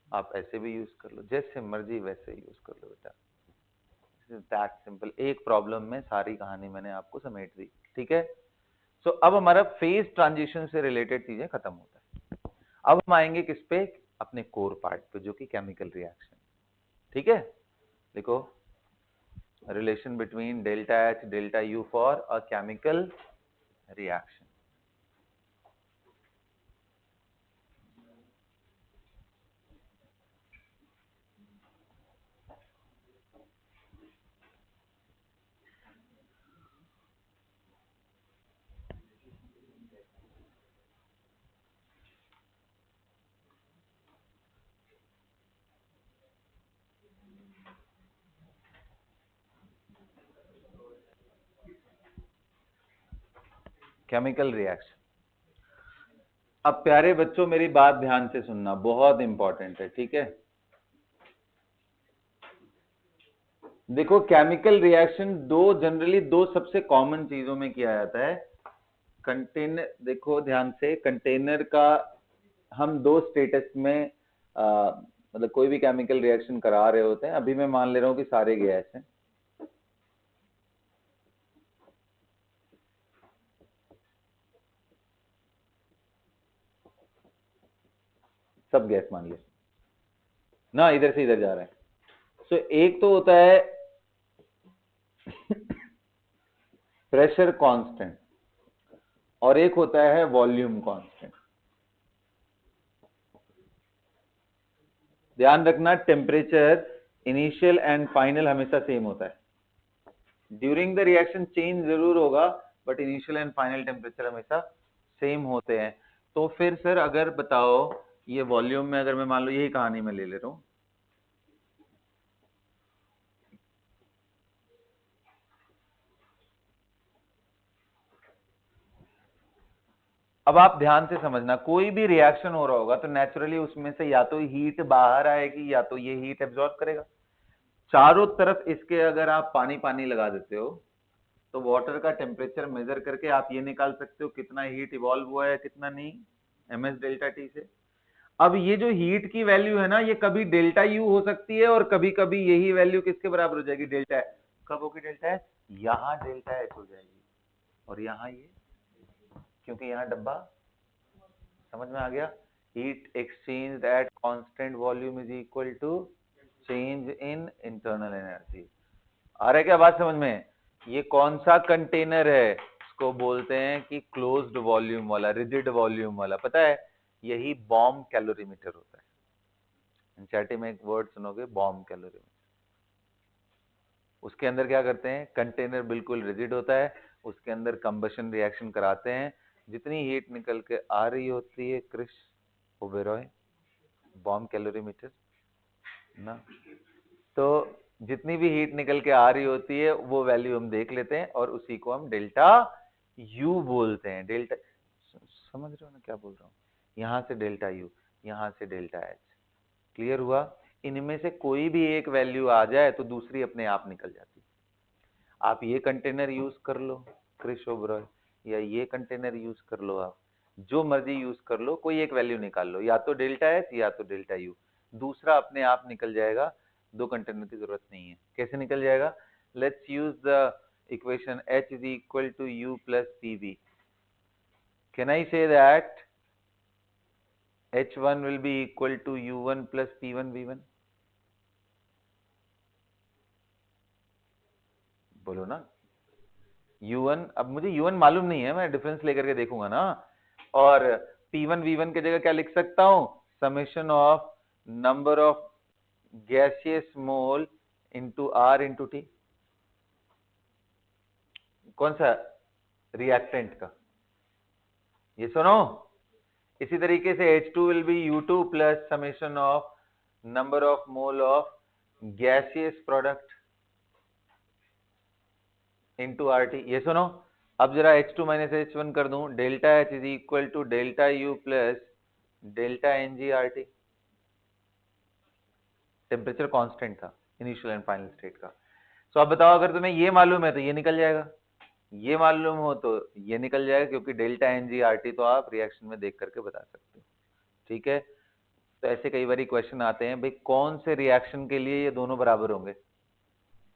आप ऐसे भी यूज कर लो, जैसे मर्जी वैसे यूज कर लो बेटा। That simple. एक प्रॉब्लम में सारी कहानी मैंने आपको समेट दी। ठीक है। सो अब हमारा फेज ट्रांजिशन से रिलेटेड चीजें खत्म होता है। अब हम आएंगे किस पे? अपने कोर पार्ट पे, जो कि केमिकल रिएक्शन। ठीक है, देखो, relation between delta H delta U for a chemical reaction. Chemical reaction. अब प्यारे बच्चों, मेरी बात ध्यान से सुनना, बहुत इंपॉर्टेंट है। ठीक है, देखो, केमिकल रिएक्शन जनरली दो सबसे कॉमन चीजों में किया जाता है। कंटेनर, देखो ध्यान से, कंटेनर का हम दो स्टेटस में मतलब कोई भी केमिकल रिएक्शन करा रहे होते हैं। अभी मैं मान ले रहा हूं कि सारे गैस हैं, सब गैस मान लिया ना, इधर से इधर जा रहा है। सो एक तो होता है प्रेशर कांस्टेंट और एक होता है वॉल्यूम कांस्टेंट। ध्यान रखना, टेम्परेचर इनिशियल एंड फाइनल हमेशा सेम होता है। ड्यूरिंग द रिएक्शन चेंज जरूर होगा, but initial and final temperature हमेशा सेम होते हैं। तो फिर सर अगर बताओ, ये वॉल्यूम में अगर मैं मान लो यही कहानी में ले ले रहा हूं, अब आप ध्यान से समझना, कोई भी रिएक्शन हो रहा होगा तो नेचुरली उसमें से या तो हीट बाहर आएगी या तो ये हीट एब्जॉर्ब करेगा। चारों तरफ इसके अगर आप पानी पानी लगा देते हो तो वाटर का टेम्परेचर मेजर करके आप ये निकाल सकते हो कितना हीट इवॉल्व हुआ है कितना नहीं, ms डेल्टा टी से। अब ये जो हीट की वैल्यू है ना, ये कभी डेल्टा यू हो सकती है और कभी कभी यही वैल्यू किसके बराबर हो जाएगी, डेल्टा एच। कब होगी डेल्टा एच, यहां डेल्टा एच हो जाएगी और यहां ये, क्योंकि यहां डब्बा, समझ में आ गया। Heat exchange at constant volume is equal to change in internal energy. आ रहा है क्या बात समझ में। ये कौन सा कंटेनर है, इसको बोलते हैं कि क्लोज्ड वॉल्यूम वाला, रिजिड वॉल्यूम वाला, पता है, यही बॉम्ब कैलोरीमीटर होता है। एनसीईआरटी में एक वर्ड सुनोगे, बॉम्ब कैलोरीमीटर। उसके अंदर क्या करते हैं, कंटेनर बिल्कुल रिजिड होता है, उसके अंदर कंबशन रिएक्शन कराते हैं, जितनी हीट निकल के आ रही होती है, क्रिश ओबेरॉय, बॉम्ब कैलोरीमीटर ना, तो जितनी भी हीट निकल के आ रही होती है वो वैल्यू हम देख लेते हैं और उसी को हम डेल्टा यू बोलते हैं। डेल्टा, समझ रहे हो ना क्या बोल रहा हूँ, यहां से डेल्टा यू, यहां से डेल्टा एच। क्लियर हुआ। इनमें से कोई भी एक वैल्यू आ जाए तो दूसरी अपने आप निकल जाती है। आप ये कंटेनर यूज कर लो क्रिश ओबरॉय, या ये कंटेनर यूज कर लो, आप जो मर्जी यूज कर लो, कोई एक वैल्यू निकाल लो, या तो डेल्टा एच या तो डेल्टा यू, दूसरा अपने आप निकल जाएगा। दो कंटेनर की जरूरत नहीं है। कैसे निकल जाएगा, let's use the equation H is equal to U plus PV. Can I say that H1 will be equal to U1 plus P1 V1? बोलो ना। U1, अब मुझे U1 मालूम नहीं है, मैं डिफरेंस लेकर के देखूंगा ना। और P1 V1 की जगह क्या लिख सकता हूं, summation of number of gaseous mole into R into T. कौन सा, रिएक्टेंट का। ये सुनो, इसी तरीके से H2 will be U2 plus summation of number of mole of gaseous product into R T. ये सुनो, अब जरा H2 माइनस H1 कर दूं, delta H is equal to delta U plus delta N G R T. Temperature constant था initial and final state का। So अब बताओ, अगर तुम्हें ये मालूम है तो ये निकल जाएगा, ये मालूम हो तो ये निकल जाएगा, क्योंकि डेल्टा एनजी आर टी तो आप रिएक्शन में देख करके बता सकते हो। ठीक है, तो ऐसे कई बार क्वेश्चन आते हैं, भाई कौन से रिएक्शन के लिए ये दोनों बराबर होंगे।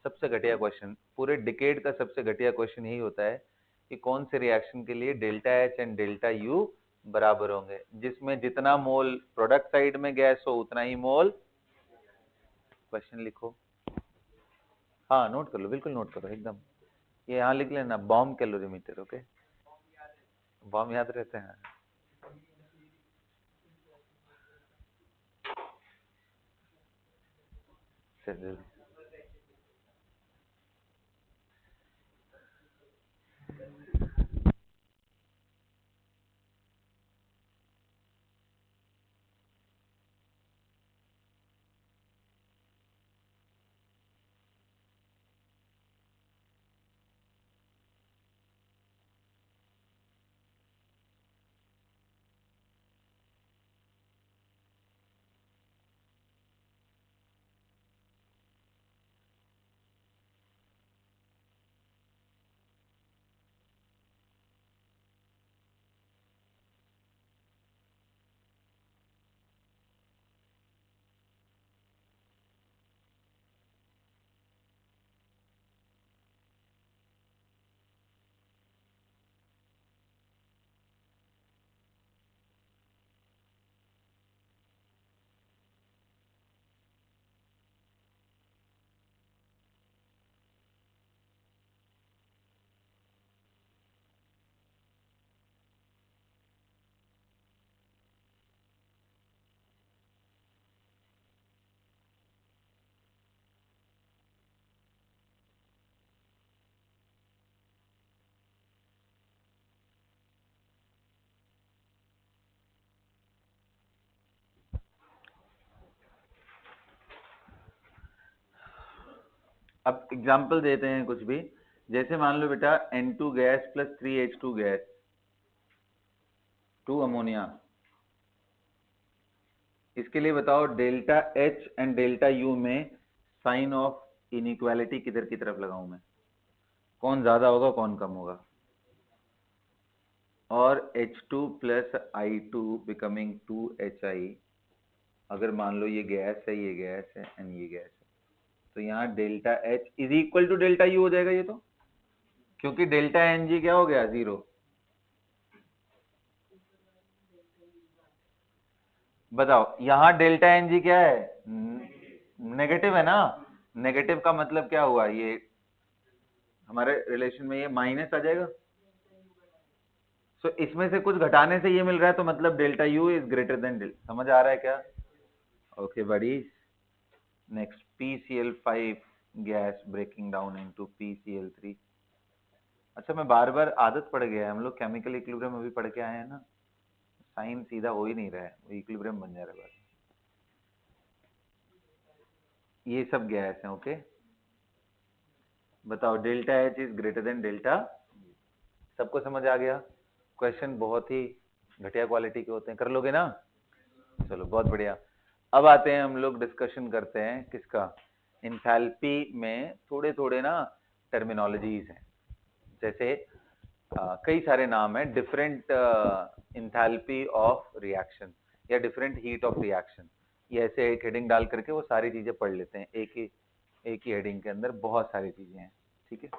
सबसे घटिया क्वेश्चन, पूरे डिकेड का सबसे घटिया क्वेश्चन यही होता है कि कौन से रिएक्शन के लिए delta H and delta U बराबर होंगे, जिसमें जितना मोल प्रोडक्ट साइड में गैस हो उतना ही मोल। क्वेश्चन लिखो, हाँ नोट कर लो, बिल्कुल नोट करो एकदम। ये यहाँ लिख लेना, बॉम्ब कैलोरीमीटर। ओके, बॉम्ब याद रहते हैं। चलिए। अब एग्जाम्पल देते हैं कुछ भी, जैसे मान लो बेटा N2 gas plus 3H2 gas, 2 ammonia, इसके लिए बताओ delta H and delta U में साइन ऑफ इनइक्वालिटी किधर की तरफ लगाऊं मैं, कौन ज्यादा होगा कौन कम होगा। और H2 plus I2 becoming 2HI, अगर मान लो ये गैस है, ये गैस है एंड ये गैस है, तो यहाँ delta H is equal to delta U हो जाएगा ये तो, क्योंकि डेल्टा NG क्या हो गया, 0। बताओ यहाँ डेल्टा NG क्या है, नेगेटिव है ना, नेगेटिव का मतलब क्या हुआ, ये हमारे रिलेशन में ये माइनस आ जाएगा। सो इसमें से कुछ घटाने से ये मिल रहा है, तो मतलब delta U is greater than delta, समझ आ रहा है क्या। ओके बड़ी, next PCl5 gas breaking down into PCl3। अच्छा मैं बार बार आदत पड़ गया है, हम लोग केमिकल इक्विलिब्रियम अभी पढ़ के आए हैं ना, साइन सीधा हो ही नहीं रहा है, वो इक्विलिब्रियम बन जा रहा है बस। ये सब गैस है, ओके। बताओ delta H is greater than delta, सबको समझ आ गया। क्वेश्चन बहुत ही घटिया क्वालिटी के होते हैं, कर लोगे ना, चलो बहुत बढ़िया। अब आते हैं हम लोग डिस्कशन करते हैं किसका, इंथैल्पी में थोड़े थोड़े ना टर्मिनोलॉजीज हैं, जैसे कई सारे नाम हैं, डिफरेंट इंथैल्पी ऑफ रिएक्शन या डिफरेंट हीट ऑफ रिएक्शन, ये ऐसे एक हेडिंग डाल करके वो सारी चीजें पढ़ लेते हैं, एक ही हेडिंग के अंदर बहुत सारी चीजें हैं, ठीक है।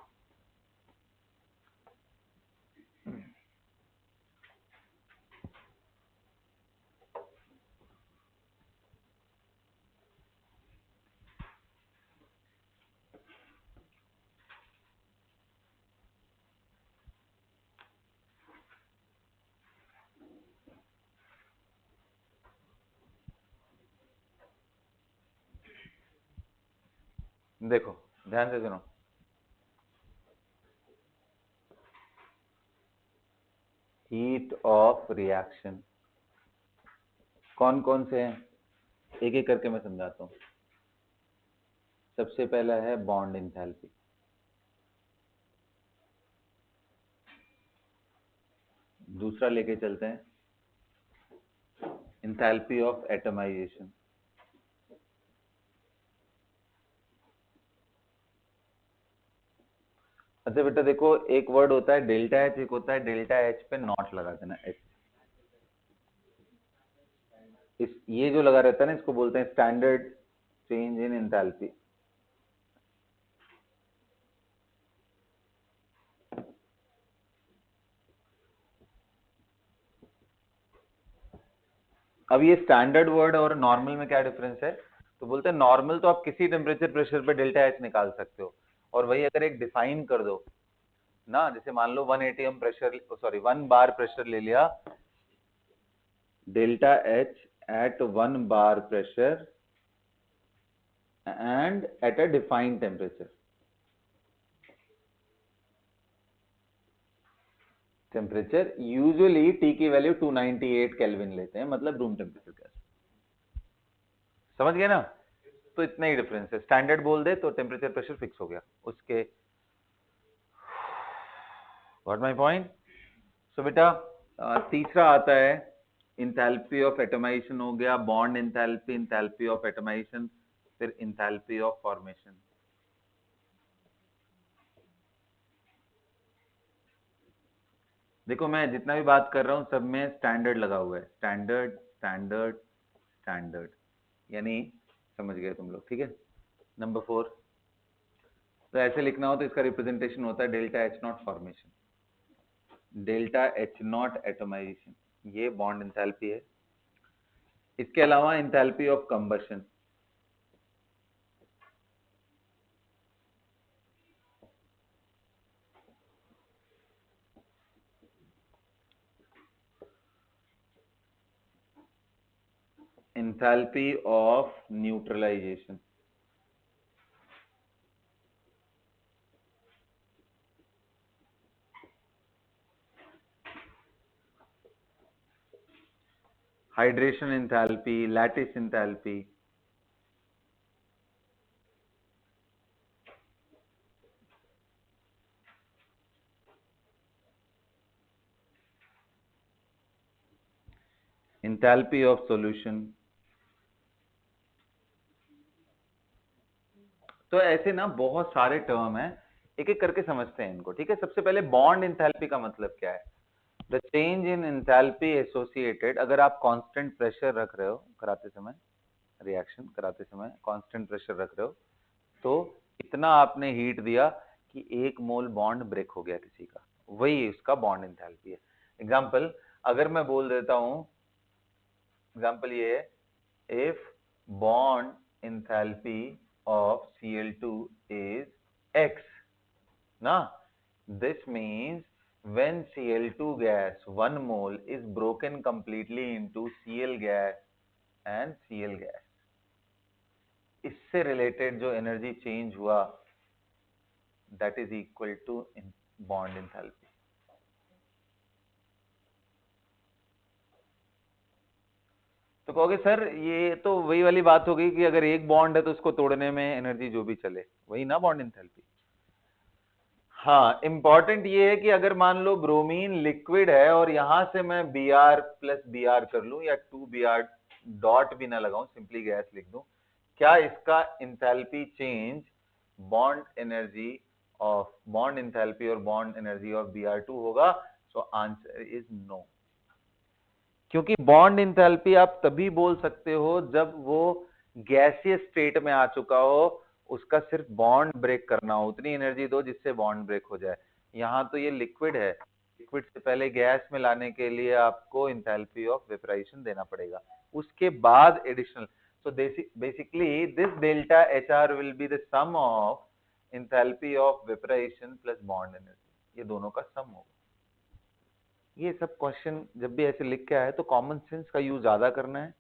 देखो ध्यान से सुनो, हीट ऑफ रिएक्शन कौन कौन से हैं, एक एक करके मैं समझाता हूँ। सबसे पहला है बॉन्ड इंथैल्पी, दूसरा लेके चलते हैं इंथैल्पी ऑफ एटमाइजेशन, अच्छा बेटा देखो एक वर्ड होता है डेल्टा एच, एक होता है डेल्टा एच पे नॉट लगा देना, एच, इस ये जो लगा रहता है ना इसको बोलते हैं स्टैंडर्ड चेंज इन एंथैल्पी। अब ये स्टैंडर्ड वर्ड और नॉर्मल में क्या डिफरेंस है, तो बोलते हैं नॉर्मल तो आप किसी टेम्परेचर प्रेशर पे डेल्टा एच निकाल सकते हो, और वही अगर एक डिफाइन कर दो ना, जैसे मान लो 1 atm pressure, sorry 1 bar pressure ले लिया, delta H at 1 bar pressure and at a defined temperature, temperature usually T की वैल्यू 298 केल्विन लेते हैं, मतलब रूम टेम्परेचर का, समझ गए ना। तो इतना ही डिफरेंस है, स्टैंडर्ड बोल दे तो टेम्परेचर प्रेशर फिक्स हो गया उसके, व्हाट माय पॉइंट। सो बेटा तीसरा आता है इंथैल्पी ऑफ एटमाइजेशन, हो गया bond enthalpy, enthalpy of atomization, फिर इंथैल्पी ऑफ फॉर्मेशन। देखो मैं जितना भी बात कर रहा हूं सब में स्टैंडर्ड लगा हुआ है, स्टैंडर्ड स्टैंडर्ड स्टैंडर्ड, यानी समझ गए तुम लोग, ठीक है। नंबर 4, तो ऐसे लिखना हो तो इसका रिप्रेजेंटेशन होता है delta H not formation, delta H not atomization, ये बॉन्ड इंथैल्पी है। इसके अलावा enthalpy of combustion, enthalpy of neutralization, hydration enthalpy, lattice enthalpy, enthalpy of solution. तो ऐसे ना बहुत सारे टर्म हैं, एक एक करके समझते हैं इनको, ठीक है। सबसे पहले बॉन्ड इंथैल्पी का मतलब क्या है? The change in enthalpy associated, अगर आप कांस्टेंट प्रेशर रख रहे हो कराते समय, रिएक्शन कराते समय कांस्टेंट प्रेशर रख रहे हो, तो इतना आपने हीट दिया कि 1 मोल बॉन्ड ब्रेक हो गया किसी का, वही इसका बॉन्ड इंथैल्पी है। एग्जांपल अगर मैं बोल देता हूं, एग्जांपल ये है, if bond enthalpy of Cl2 is x, ना, this means when Cl2 gas 1 mole is broken completely into Cl gas and Cl gas, इससे रिलेटेड जो एनर्जी चेंज हुआ that is equal to bond enthalpy। तो कहोगे sir ये तो वही वाली बात हो गई कि अगर एक बॉन्ड है तो उसको तोड़ने में एनर्जी जो भी चले, वही ना बॉन्ड इंथैल्पी। हाँ, इंपॉर्टेंट ये है कि अगर मान लो ब्रोमीन लिक्विड है और यहां से मैं Br प्लस Br कर लूं या 2Br डॉट भी ना लगाऊं, सिंपली गैस लिख दूं, क्या इसका enthalpy change bond energy of bond enthalpy और बॉन्ड एनर्जी ऑफ Br2 होगा? So answer is no. क्योंकि बॉन्ड इंथैल्पी आप तभी बोल सकते हो जब वो गैसियस स्टेट में आ चुका हो, उसका सिर्फ बॉन्ड ब्रेक करना हो, उतनी एनर्जी दो जिससे बॉन्ड ब्रेक हो जाए। यहां तो ये लिक्विड है, लिक्विड से पहले गैस में लाने के लिए आपको इंथैल्पी ऑफ वेपराइजेशन देना पड़ेगा, उसके बाद additional. So basically this delta H R will be the sum of enthalpy of vaporisation plus bond energy, ये दोनों का सम होगा। ये सब क्वेश्चन जब भी ऐसे लिख के आए तो कॉमन सेंस का यूज ज्यादा करना है,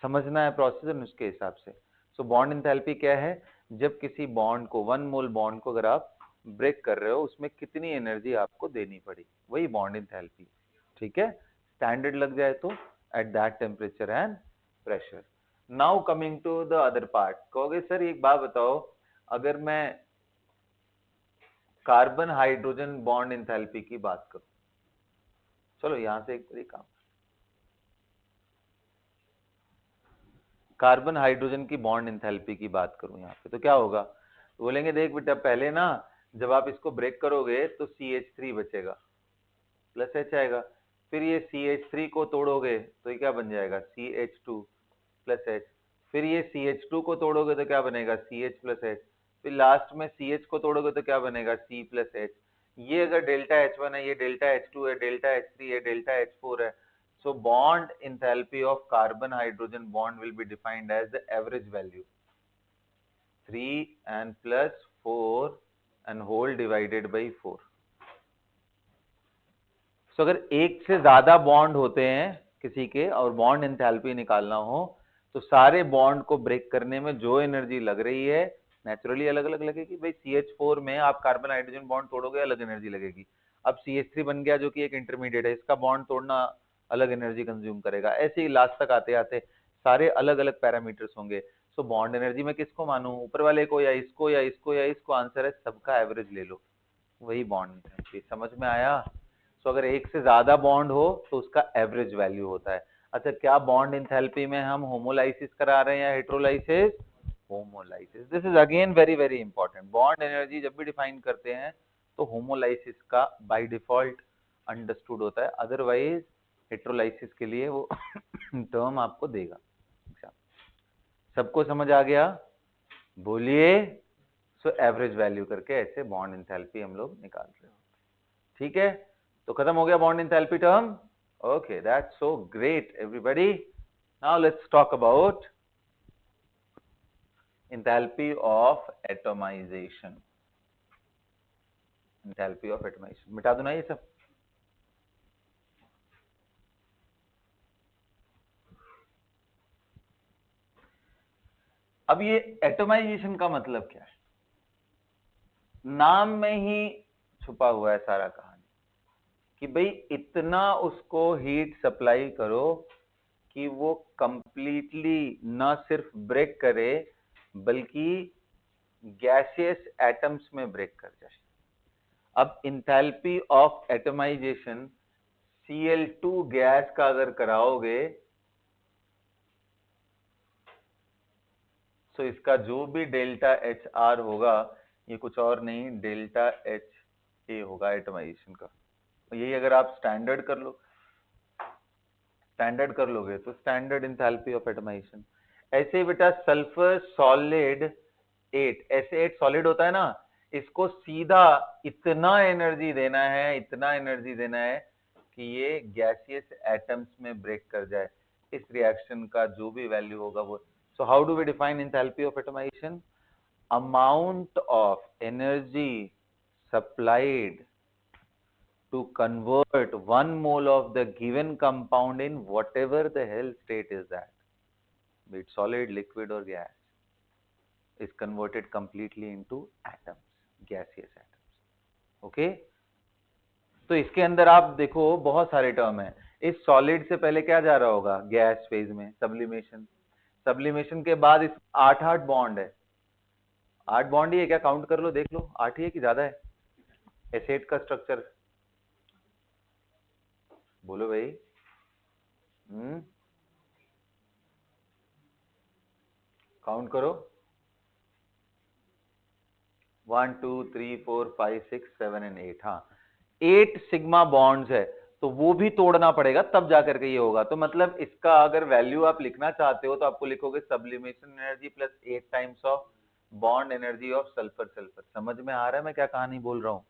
समझना है प्रोसीजर उसके हिसाब से। सो बॉन्ड इंथैल्पी क्या है? जब किसी बॉन्ड को 1 मोल बॉन्ड को अगर आप ब्रेक कर रहे हो, उसमें कितनी एनर्जी आपको देनी पड़ी, वही बॉन्ड इंथैल्पी, ठीक है। स्टैंडर्ड लग जाए तो at that temperature and pressure. Now coming to the other part, कहोगे सर एक बात बताओ, अगर मैं कार्बन हाइड्रोजन बॉन्ड इंथैल्पी की बात करूं, चलो यहां से एक काम, कार्बन हाइड्रोजन की बॉन्ड इंथैल्पी की बात करूं यहां पे, तो क्या होगा? तो बोलेंगे देख बेटा, पहले ना जब आप इसको ब्रेक करोगे तो CH3 बचेगा, प्लस H आएगा, फिर ये CH3 को तोड़ोगे तो ये क्या बन जाएगा? CH2 प्लस H, फिर ये CH2 को तोड़ोगे तो क्या बनेगा? CH प्लस H, फिर लास्ट में CH को तोड़ोगे तो क्या बनेगा? C plus H। ये अगर डेल्टा H1 है, ये डेल्टा H2 है, डेल्टा H3 है, डेल्टा H4 है, so bond enthalpy of carbon hydrogen bond will be defined as the average value 3 and plus 4 and whole divided by 4। so अगर एक से ज्यादा बॉन्ड होते हैं किसी के और बॉन्ड इंथैल्पी निकालना हो, तो सारे बॉन्ड को ब्रेक करने में जो एनर्जी लग रही है नेचुरली अलग अलग लगेगी। भाई CH4 में आप कार्बन हाइड्रोजन बॉन्ड तोड़ोगे अलग एनर्जी लगेगी, अब CH3 बन गया जो कि एक इंटरमीडिएट है, इसका बॉन्ड तोड़ना अलग एनर्जी कंज्यूम करेगा, ऐसे ही लास्ट तक आते आते सारे अलग अलग पैरामीटर्स होंगे। सो बॉन्ड एनर्जी में किसको मानूं, ऊपर वाले को या इसको या इसको या इसको? आंसर है सबका एवरेज ले लो, वही बॉन्ड है। समझ में आया? तो अगर एक से ज्यादा बॉन्ड हो तो उसका एवरेज वैल्यू होता है। अच्छा, क्या बॉन्ड इंथैल्पी में हम होमोलाइसिस करा रहे हैं या heterolysis? Homolysis. This is again very very important. Bond energy जब भी डिफाइन करते हैं तो होमोलाइसिस का बाय डिफॉल्ट अंडरस्टूड होता है, अदरवाइज हेटेरोलाइसिस के लिए वो टर्म आपको देगा। सबको समझ आ गया? बोलिए। सो एवरेज वैल्यू करके ऐसे बॉन्ड इंथैल्पी हम लोग निकाल रहे हो, ठीक है। तो खत्म हो गया bond enthalpy term. Okay, that's so great everybody. Now let's talk about enthalpy of atomization। enthalpy of atomization मिटा दो ना ये सब। अब ये एटोमाइजेशन का मतलब क्या है? नाम में ही छुपा हुआ है सारा कहानी कि भाई इतना उसको हीट सप्लाई करो कि वो कंप्लीटली न सिर्फ ब्रेक करे बल्कि गैसियस एटम्स में ब्रेक कर जाए। अब enthalpy of atomisation Cl2 gas का अगर कराओगे तो इसका जो भी डेल्टा एच आर होगा ये कुछ और नहीं डेल्टा एच ए होगा एटमाइजेशन का। यही अगर आप स्टैंडर्ड कर लोगे तो स्टैंडर्ड इंथैल्पी ऑफ एटमाइजेशन। ऐसे ही बेटा सल्फर सॉलिड 8, ऐसे 8 सॉलिड होता है ना, इसको सीधा इतना एनर्जी देना है, इतना एनर्जी देना है कि ये गैसियस एटम्स में ब्रेक कर जाए। इस रिएक्शन का जो भी वैल्यू होगा वो। So how do we define enthalpy of atomization? Amount of energy supplied to convert 1 mole of the given compound in whatever the hell state is that, be it solid, liquid or gas, is converted completely into atoms, gaseous atoms. Okay? तो इसके अंदर आप देखो बहुत सारे term है। इस solid से पहले क्या जा रहा होगा? गैस फेज में सब्लिमेशन। सब्लिमेशन के बाद इस 8 बॉन्ड है, 8 बॉन्ड ही है क्या? काउंट कर लो, देख लो 8 ही है कि ज्यादा है? एसिड का स्ट्रक्चर बोलो भाई। काउंट करो, 1 2 3 4 5 6 7 एंड 8। हाँ 8 सिग्मा बॉन्ड्स है, तो वो भी तोड़ना पड़ेगा तब जाकर के ये होगा। तो मतलब इसका अगर वैल्यू आप लिखना चाहते हो तो आपको लिखोगे sublimation energy plus 8 times of bond energy of sulphur sulphur. समझ में आ रहा है मैं क्या कहानी बोल रहा हूँ?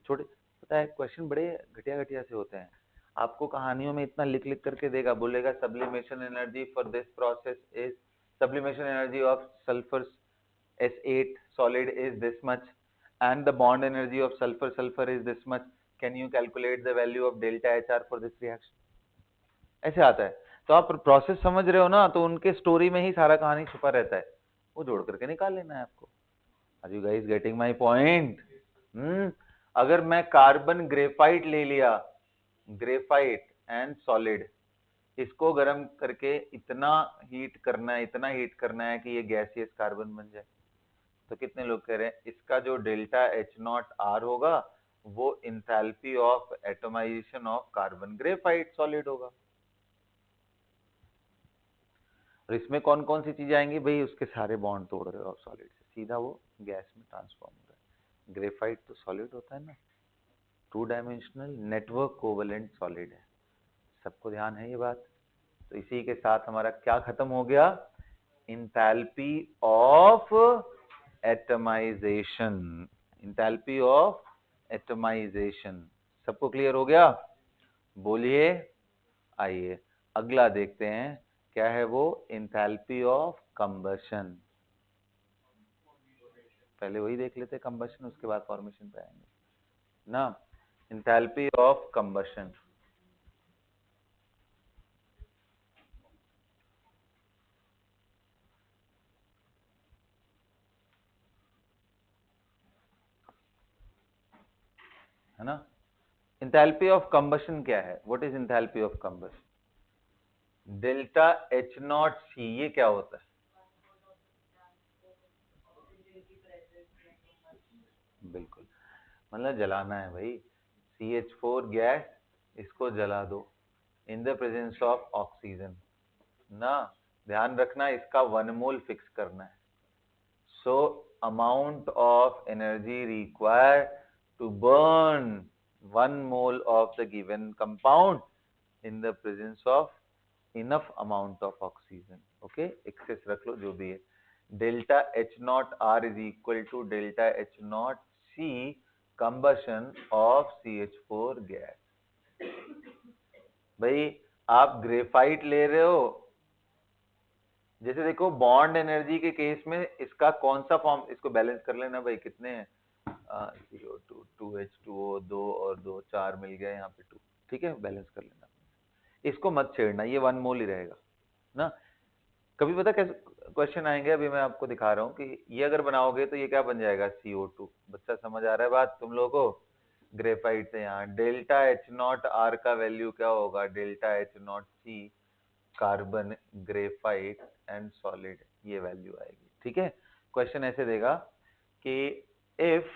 छोटे पता है क्वेश्चन बड़े घटिया घटिया से होते हैं, आपको कहानियों में इतना लिख लिख करके देगा, बोलेगा sublimation energy for this process is, sublimation energy of sulphur S8 solid is this much and the bond energy of sulfur sulfur is this much. Can you calculate the value of delta HR for this reaction? ऐसे आता है। तो आप process समझ रहे हो ना, तो उनके स्टोरी में ही सारा कहानी छुपा रहता है, वो जोड़ करके निकाल लेना है आपको। Are you guys getting my point? अगर मैं कार्बन ग्रेफाइट ले लिया, ग्रेफाइट एंड सॉलिड, इसको गर्म करके इतना हीट करना है, इतना हीट करना है कि ये गैसियस कार्बन बन जाए, तो कितने लोग कह रहे हैं इसका जो डेल्टा एच नॉट आर होगा वो enthalpy of atomization of carbon graphite solid होगा। और इसमें कौन कौन सी चीजें आएंगी भाई? उसके सारे बॉन्ड तोड़ रहे हो आप सॉलिड से, सीधा वो गैस में ट्रांसफॉर्म हो रहा है। ग्रेफाइट तो सॉलिड होता है ना, 2 डायमेंशनल नेटवर्क कोवेलेंट सॉलिड है। सबको ध्यान है ये बात? तो इसी के साथ हमारा क्या खत्म हो गया? Enthalpy of atomization, enthalpy of atomization. सबको क्लियर हो गया? बोलिए। आइए अगला देखते हैं क्या है वो, इंथैल्पी ऑफ कंबशन। पहले वही देख लेते कंबशन, उसके बाद फॉर्मेशन पे आएंगे ना। इंथैल्पी ऑफ कंबशन, है ना। इंथैल्पी ऑफ कंबशन क्या है? What is enthalpy of combustion? Delta H not C, ये क्या होता है? बिल्कुल, मतलब जलाना है भाई, CH4 गैस, इसको जला दो in the presence of oxygen ना। ध्यान रखना इसका 1 मोल फिक्स करना है। So amount of energy required to burn 1 mole of the given compound in the presence of enough amount of oxygen. Okay, excess रख लो जो भी है। Delta H not R is equal to delta H not C combustion of CH4 gas. भाई आप graphite ले रहे हो, जैसे देखो बॉन्ड एनर्जी के केस में इसका कौन सा फॉर्म, इसको बैलेंस कर लेना भाई, कितने हैं? 02 2H2O 2 और 2 4 मिल गए यहाँ पे 2, ठीक है, बैलेंस कर लेना। इसको मत छेड़ना, ये 1 मोल ही रहेगा ना। कभी पता कैसे क्वेश्चन आएंगे, अभी मैं आपको दिखा रहा हूँ कि ये अगर बनाओगे तो ये क्या बन जाएगा? CO2। बच्चा समझ आ रहा है बात तुम लोगों को? ग्रेफाइट से यहाँ डेल्टा एच नॉट आर का वैल्यू क्या होगा? Delta H not C carbon graphite and solid, ये वैल्यू आएगी। ठीक है, क्वेश्चन ऐसे देगा कि इफ,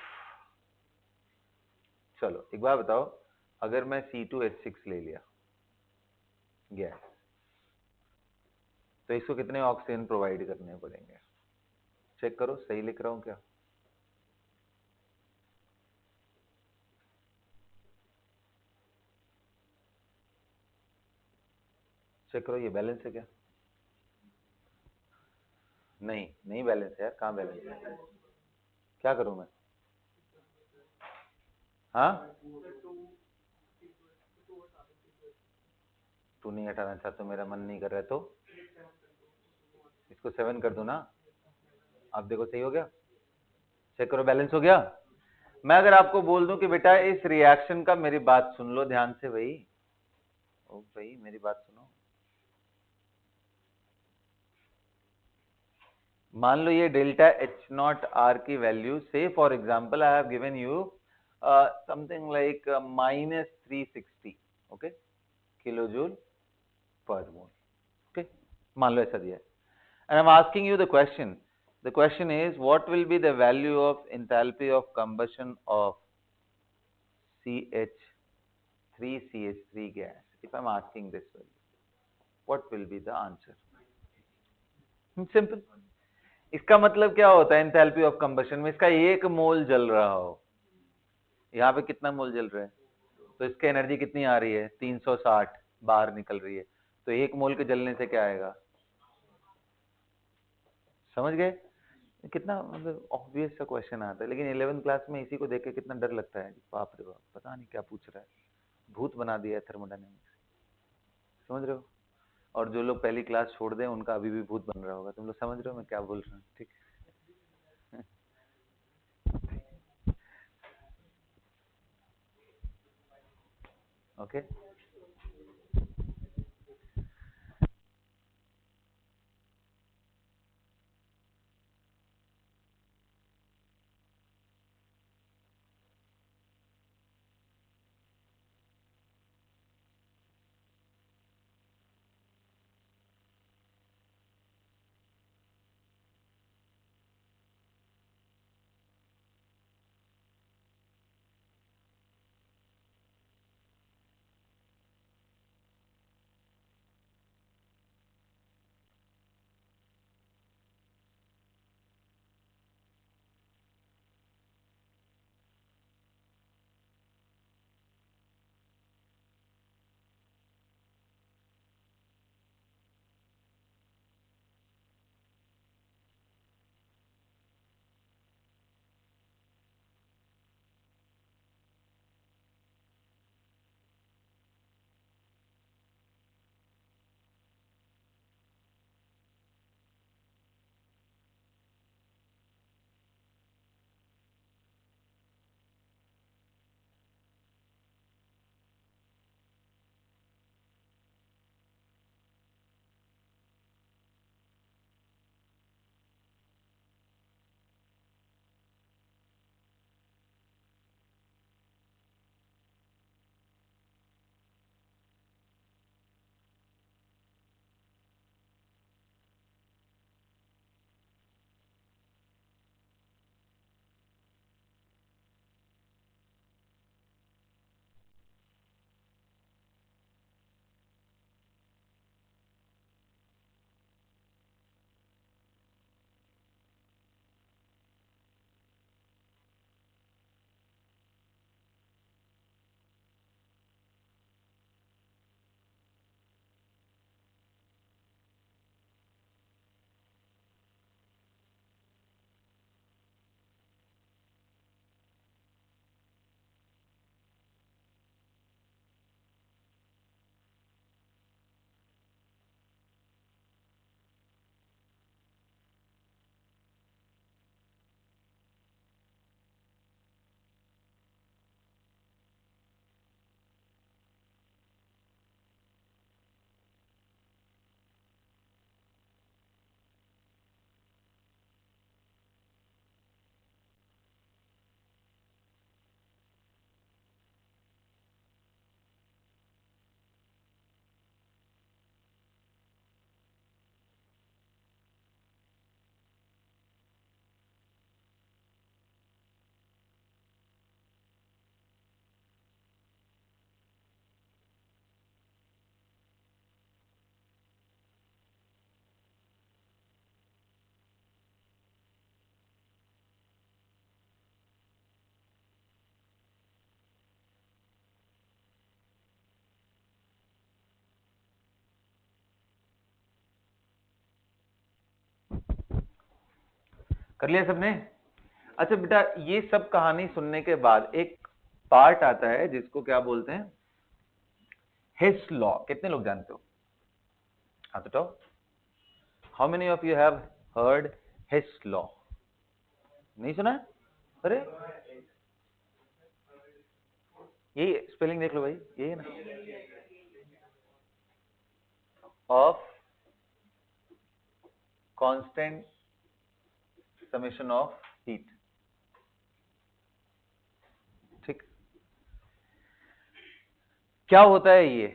चलो एक बार बताओ, अगर मैं C2H6 ले लिया गैस, तो इसको कितने ऑक्सीजन प्रोवाइड करने पड़ेंगे? चेक करो सही लिख रहा हूं क्या? चेक करो, ये बैलेंस है क्या? नहीं, नहीं बैलेंस है यार, कहाँ बैलेंस है? क्या करूं मैं? हाँ, तू नहीं हटाना चाहता, मेरा मन नहीं कर रहा है, तो इसको 7 कर दूं ना? अब देखो सही हो गया, चेक करो बैलेंस हो गया। मैं अगर आपको बोल दूं कि बेटा इस रिएक्शन का, मेरी बात सुन लो ध्यान से भाई, ओ भाई मेरी बात सुनो, मान लो ये डेल्टा एच नॉट आर की वैल्यू, से for example I have given you something like -360, okay, kilo joule पर मोल, ओके, मान लो ऐसा दिया है। And I'm asking you the question. The question is, what will be the value of enthalpy of combustion of CH3CH3 gas? If I'm asking this value, what will be the answer? Simple. इसका मतलब क्या होता है enthalpy of combustion में? इसका 1 मोल जल रहा हो, यहाँ पे कितना मोल जल रहा है, तो इसकी एनर्जी कितनी आ रही है? 360 बाहर निकल रही है, तो 1 मोल के जलने से क्या आएगा? समझ गए? कितना मतलब ऑब्वियस सा क्वेश्चन आता है, लेकिन 11th क्लास में इसी को देख के कितना डर लगता है, बाप रे बाप, पता नहीं क्या पूछ रहा है, भूत बना दिया है थर्मोडायनेमिक्स, समझ रहे हो? और जो लोग पहली क्लास छोड़ दें उनका अभी भी भूत बन रहा होगा, तुम लोग समझ रहे हो मैं क्या बोल रहा हूँ? ठीक है, ओके। कर लिया सबने? अच्छा बेटा, ये सब कहानी सुनने के बाद एक पार्ट आता है जिसको क्या बोलते हैं, हिस लॉ। कितने लोग जानते हो? हाँ तो how many of you have heard his law? नहीं सुना है? अरे यही स्पेलिंग देख लो भाई, यही है ना, of constant summation of heat. ठीक, क्या होता है ये?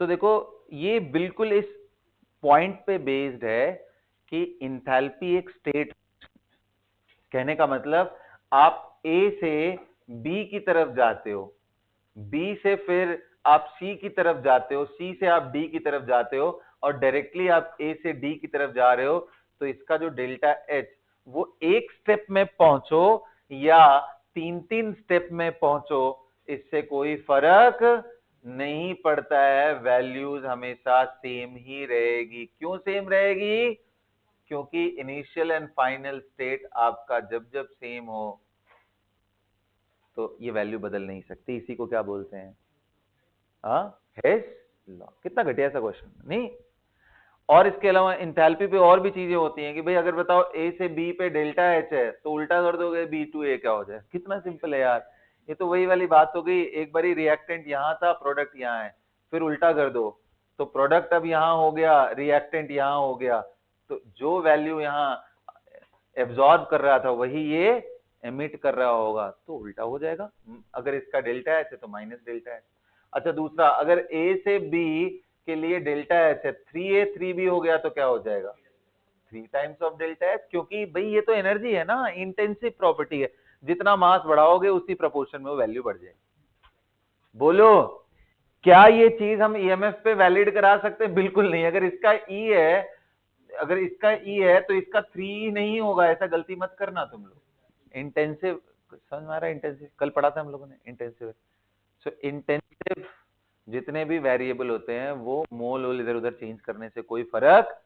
तो देखो, ये बिल्कुल इस पॉइंट पे बेस्ड है कि इंथैल्पी एक स्टेट, कहने का मतलब आप ए से बी की तरफ जाते हो, बी से फिर आप सी की तरफ जाते हो, सी से आप डी की तरफ जाते हो, और डायरेक्टली आप ए से डी की तरफ जा रहे हो, तो इसका जो डेल्टा एच, वो एक स्टेप में पहुंचो या तीन तीन स्टेप में पहुंचो, इससे कोई फर्क नहीं पड़ता है, वैल्यूज हमेशा सेम ही रहेगी। क्यों सेम रहेगी? क्योंकि इनिशियल एंड फाइनल स्टेट आपका जब जब सेम हो तो ये वैल्यू बदल नहीं सकती। इसी को क्या बोलते हैं? हेस लॉ। कितना घटिया सा क्वेश्चन नहीं? और इसके अलावा इंथैल्पी पे और भी चीजें होती हैं कि भाई अगर बताओ ए से बी पे डेल्टा एच है तो उल्टा कर दोगे बी टू ए क्या हो जाए। कितना सिंपल है यार, ये तो वही वाली बात हो गई, एक बारी रिएक्टेंट यहां था, प्रोडक्ट यहां है, फिर उल्टा कर दो तो प्रोडक्ट अब यहां हो गया, रिएक्टेंट यहां हो गया, तो जो वैल्यू यहां एब्जॉर्ब कर रहा था वही ये एमिट कर रहा होगा, तो उल्टा हो जाएगा। अगर इसका डेल्टा एच है तो माइनस डेल्टा एच। अच्छा दूसरा, अगर ए से बी के लिए डेल्टा एच है, 3a 3b हो गया तो क्या हो जाएगा? 3 टाइम्स ऑफ डेल्टा एच, क्योंकि भाई ये तो एनर्जी है ना, इंटेंसिव प्रॉपर्टी है, जितना मास बढ़ाओगे उसी प्रोपोर्शन में वो वैल्यू बढ़ जाएगी। बोलो, क्या ये चीज हम ईएमएफ पे वैलिड करा सकते हैं? बिल्कुल नहीं। अगर इसका ई है, अगर इसका ई है तो इसका 3 नहीं होगा, ऐसा गलती मत करना तुम लोग। इंटेंसिव, समझ में आ रहा है? इंटेंसिव कल पढ़ा था हम लोगों ने, इंटेंसिव। सो इंटेंसिव जितने भी वेरिएबल होते हैं वो मोल वोल इधर उधर चेंज करने से कोई फर्क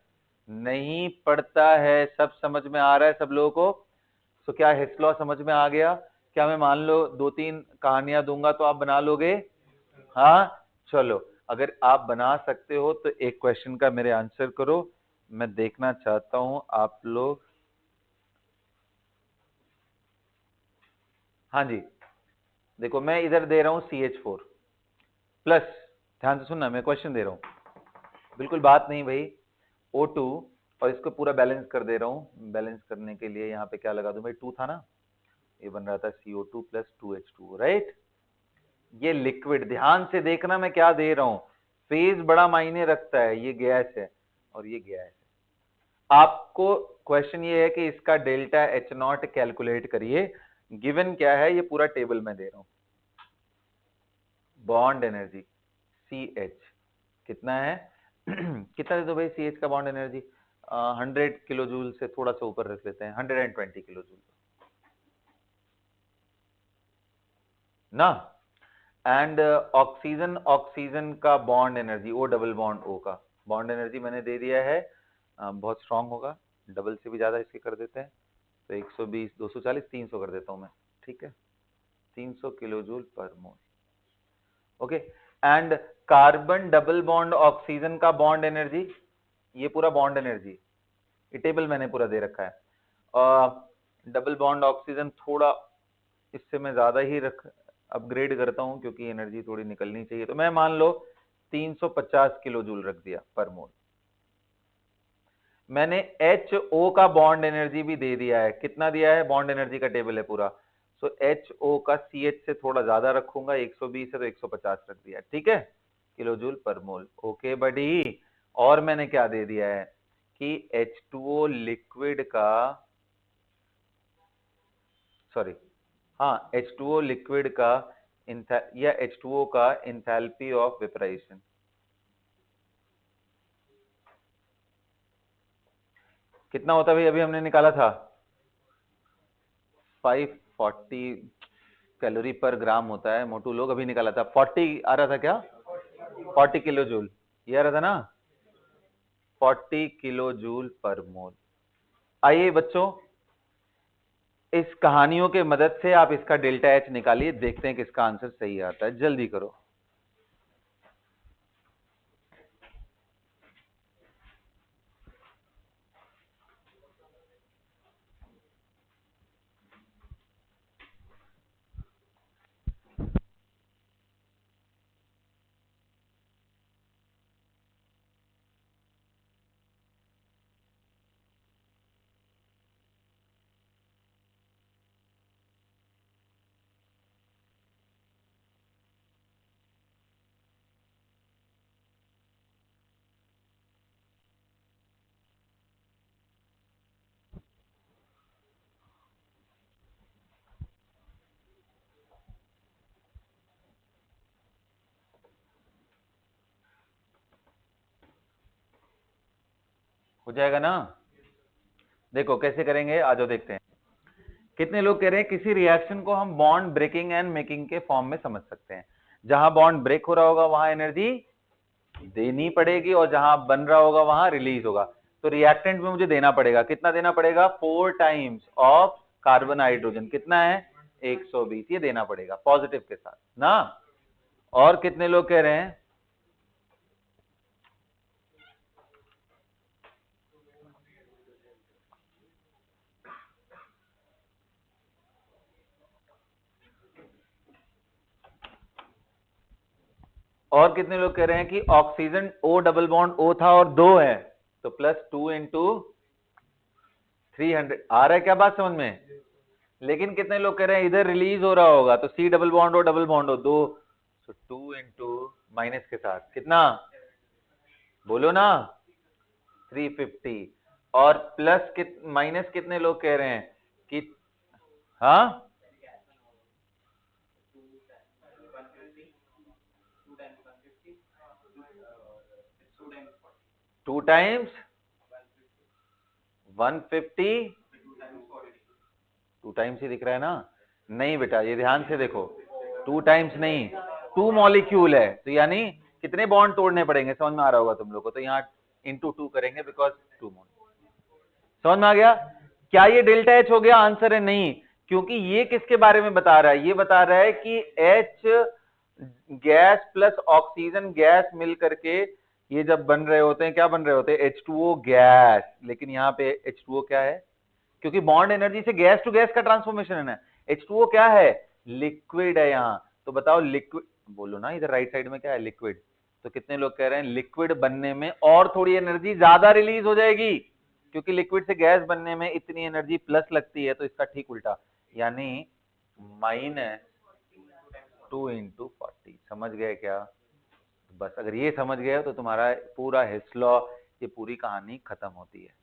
नहीं पड़ता है। सब समझ में आ रहा है सब लोगों को? तो क्या हिस लॉ समझ में आ गया? क्या मैं मान लो 2-3 कहानियां दूंगा तो आप बना लोगे? हाँ चलो, अगर आप बना सकते हो तो एक क्वेश्चन का मेरे आंसर करो, मैं देखना चाहता हूं आप लोग। हाँ जी, देखो मैं इधर दे रहा हूं CH4 प्लस, ध्यान से सुनना, मैं क्वेश्चन दे रहा हूं, बिल्कुल बात नहीं भाई, O2, और इसको पूरा बैलेंस कर दे रहा हूं। बैलेंस करने के लिए यहाँ पे क्या लगा दूं भाई, 2 था ना, ये बन रहा था CO2 प्लस 2H2, राइट? ये लिक्विड, ध्यान से देखना मैं क्या दे रहा हूं, फेज बड़ा मायने रखता है। ये गैस है और ये गैस है। आपको क्वेश्चन ये है कि इसका डेल्टा H0 कैलकुलेट करिए। गिवन क्या है, ये पूरा टेबल में दे रहा हूं। बॉन्ड एनर्जी CH कितना है? कितना दे दो भाई CH का बॉन्ड एनर्जी? 100 किलो जूल से थोड़ा सा ऊपर रख लेते हैं, 120 किलो जूल ना। एंड ऑक्सीजन, ऑक्सीजन का bond energy, O double bond O का बॉन्ड एनर्जी मैंने दे दिया है, बहुत स्ट्रांग होगा, डबल से भी ज्यादा इसके कर देते हैं, तो 120, 240, 300 कर देता हूं मैं, ठीक है, 300 किलो जूल पर मोल। Okay, and carbon double bond oxygen का बॉन्ड एनर्जी, ये पूरा बॉन्ड एनर्जी, ये टेबल मैंने पूरा दे रखा है। डबल बॉन्ड ऑक्सीजन थोड़ा इससे मैं ज्यादा ही रख अपग्रेड करता हूं क्योंकि एनर्जी थोड़ी निकलनी चाहिए, तो मैं मान लो 350 किलो जूल रख दिया पर मोल। मैंने HO का बॉन्ड एनर्जी भी दे दिया है, कितना दिया है? बॉन्ड एनर्जी का टेबल है पूरा, सो HO का CH से थोड़ा ज्यादा रखूंगा, 120 है तो 150 रख दिया, ठीक है, किलो जूल पर मोल। ओके बडी, और मैंने क्या दे दिया है कि H2O लिक्विड का, सॉरी, हाँ, H2O लिक्विड का या H2O का इंथैल्पी ऑफ वेपराइजेशन कितना होता है भाई? अभी हमने निकाला था 540 कैलोरी पर ग्राम होता है, मोटू लोग, अभी निकाला था 40 आ रहा था क्या? 40 किलो जूल, ये आ रहा था ना? 40 किलो जूल पर मोल। आइए बच्चों, इस कहानियों के मदद से आप इसका डेल्टा एच निकालिए, देखते हैं किसका आंसर सही आता है। जल्दी करो। हो जाएगा ना? देखो कैसे करेंगे, आ जाओ देखते हैं। कितने लोग कह रहे हैं किसी रिएक्शन को हम बॉन्ड ब्रेकिंग एंड मेकिंग के फॉर्म में समझ सकते हैं। जहां बॉन्ड ब्रेक हो रहा होगा वहां एनर्जी देनी पड़ेगी और जहां बन रहा होगा वहां रिलीज होगा। तो रिएक्टेंट में मुझे देना पड़ेगा, कितना देना पड़ेगा? 4 टाइम्स ऑफ कार्बन हाइड्रोजन। कितना है? 120। ये देना पड़ेगा पॉजिटिव के साथ ना। और कितने लोग कह रहे हैं? और कितने लोग कह रहे हैं कि oxygen O double bond O था और 2 है, तो +2 इंटू 300। आ रहा है क्या बात समझ में? लेकिन कितने लोग कह रहे हैं इधर रिलीज हो रहा होगा, तो C double bond O double bond हो 2, तो 2 इंटू माइनस के साथ कितना? बोलो ना, 350। और प्लस माइनस कितने लोग कह रहे हैं कि हाँ 2 टाइम्स 150, 2 टाइम्स ही दिख रहा है ना? नहीं बेटा, ये ध्यान से देखो, 2 टाइम्स नहीं, 2 मॉलिक्यूल है, तो यानी कितने बॉन्ड तोड़ने पड़ेंगे समझ में आ रहा होगा तुम लोग को। तो यहाँ इंटू 2 करेंगे बिकॉज 2 मॉलिक्यूल। समझ में आ गया? क्या ये डेल्टा एच हो गया? आंसर है नहीं, क्योंकि ये किसके बारे में बता रहा है? ये बता रहा है कि H gas plus oxygen gas मिल करके ये जब बन रहे होते हैं, क्या बन रहे होते हैं? H2O gas. लेकिन यहाँ पे H2O क्या है? क्योंकि बॉन्ड एनर्जी से गैस टू गैस का ट्रांसफॉर्मेशन है ना। H2O क्या है? लिक्विड है यहाँ। तो बताओ लिक्विड, बोलो ना इधर राइट साइड में क्या है? लिक्विड। तो कितने लोग कह रहे हैं लिक्विड बनने में और थोड़ी एनर्जी ज्यादा रिलीज हो जाएगी, क्योंकि लिक्विड से गैस बनने में इतनी एनर्जी प्लस लगती है, तो इसका ठीक उल्टा, यानी -2 इंटू 40। समझ गए क्या? बस अगर ये समझ गए तो तुम्हारा पूरा हिस्स लॉ, ये पूरी कहानी खत्म होती है।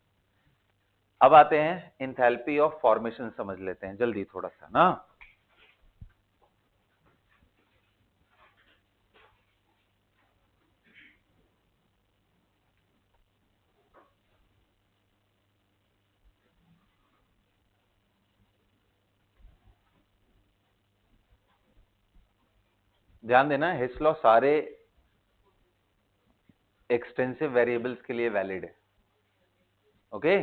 अब आते हैं इंथैल्पी ऑफ फॉर्मेशन, समझ लेते हैं जल्दी थोड़ा सा ना। ध्यान देना, हिस्स लॉ सारे एक्सटेंसिव वेरिएबल्स के लिए वैलिड है। ओके,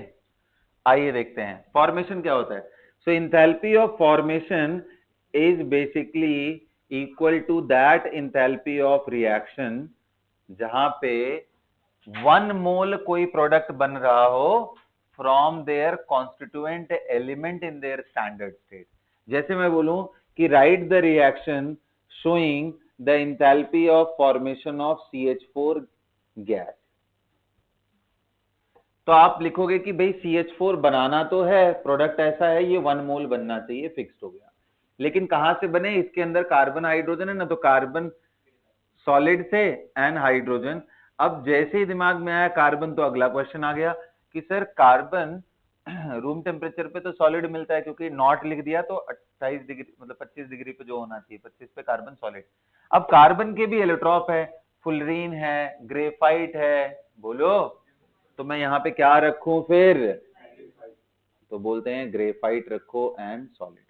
आइए देखते हैं फॉर्मेशन क्या होता है। So enthalpy of formation is basically equal to that enthalpy of reaction जहां पे 1 मोल कोई प्रोडक्ट बन रहा हो from their constituent element in their standard state. जैसे मैं बोलूं कि write the reaction showing the enthalpy of formation of CH4 gas, तो आप लिखोगे कि भाई CH4 बनाना तो है, प्रोडक्ट ऐसा है, ये 1 मोल बनना चाहिए, फिक्स्ड हो गया। लेकिन कहां से बने? इसके अंदर कार्बन हाइड्रोजन है ना, तो कार्बन सॉलिड से एंड हाइड्रोजन। अब जैसे ही दिमाग में आया कार्बन, तो अगला क्वेश्चन आ गया कि सर कार्बन रूम टेम्परेचर पे तो सॉलिड मिलता है, क्योंकि नॉट लिख दिया तो 28 डिग्री मतलब 25 डिग्री पे जो होना चाहिए, 25 पे कार्बन सॉलिड। अब कार्बन के भी एलोट्रॉप है, फुलरीन है, ग्रेफाइट है, बोलो। तो मैं यहाँ पे क्या रखूं फिर? तो बोलते हैं ग्रेफाइट रखो एंड सॉलिड।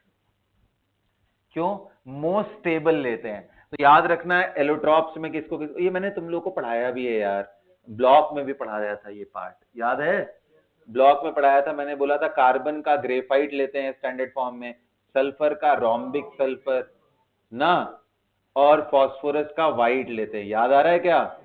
क्यों? मोस्ट स्टेबल लेते हैं। तो याद रखना है एलोट्रॉप्स में किसको ये मैंने तुम लोग को पढ़ाया भी है यार, ब्लॉक में भी पढ़ाया था ये पार्ट, याद है? ब्लॉक में पढ़ाया था, मैंने बोला था कार्बन का ग्रेफाइट लेते हैं स्टैंडर्ड फॉर्म में, सल्फर का रोम्बिक सल्फर ना, और फास्फोरस का व्हाइट लेते हैं, याद आ रहा है क्या?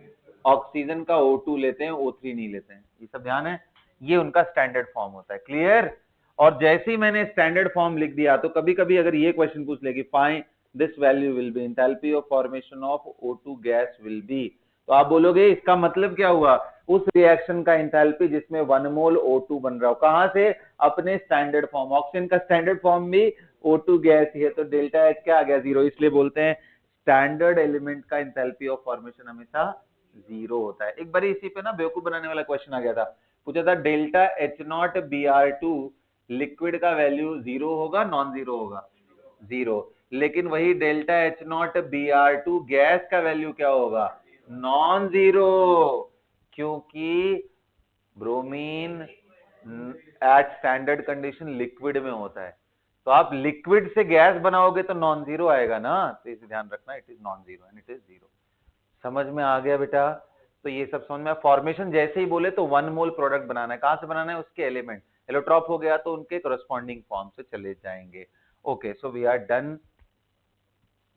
ऑक्सीजन का O2 लेते हैं, O3 नहीं लेते हैं, ये सब ध्यान है। ये उनका स्टैंडर्ड फॉर्म होता है, क्लियर? और जैसे ही मैंने स्टैंडर्ड फॉर्म लिख दिया, तो कभी कभी अगर ये क्वेश्चन पूछ ले कि find this value will be enthalpy of formation of O2 gas will be, तो आप बोलोगे इसका मतलब क्या हुआ? उस रिएक्शन का एंथैल्पी जिसमें 1 मोल O2 बन रहा हो, कहां से? अपने स्टैंडर्ड फॉर्म, ऑक्सीजन का स्टैंडर्ड फॉर्म भी O2 गैस ही है, तो डेल्टा H क्या आ गया? 0। इसलिए बोलते हैं स्टैंडर्ड एलिमेंट का एंथैल्पी ऑफ फॉर्मेशन हमेशा 0 होता है। एक बार इसी पे ना बेवकूफ बनाने वाला क्वेश्चन आ गया था, पूछा था डेल्टा H0 Br2 लिक्विड का वैल्यू 0 होगा नॉन 0 होगा? 0। लेकिन वही डेल्टा H0 Br2 गैस का वैल्यू क्या होगा? नॉन 0, क्योंकि bromine at standard condition liquid में होता है, तो आप लिक्विड से गैस बनाओगे तो नॉन 0 आएगा ना, तो इसे ध्यान रखना, it is non 0 and it is 0। समझ में आ गया बेटा? तो ये सब समझ में, फॉर्मेशन जैसे ही बोले तो 1 मोल प्रोडक्ट बनाना है, कहां से बनाना है? उसके एलिमेंट, एलोट्रॉप हो गया तो उनके करस्पॉन्डिंग फॉर्म से चले जाएंगे। Okay, so we are done.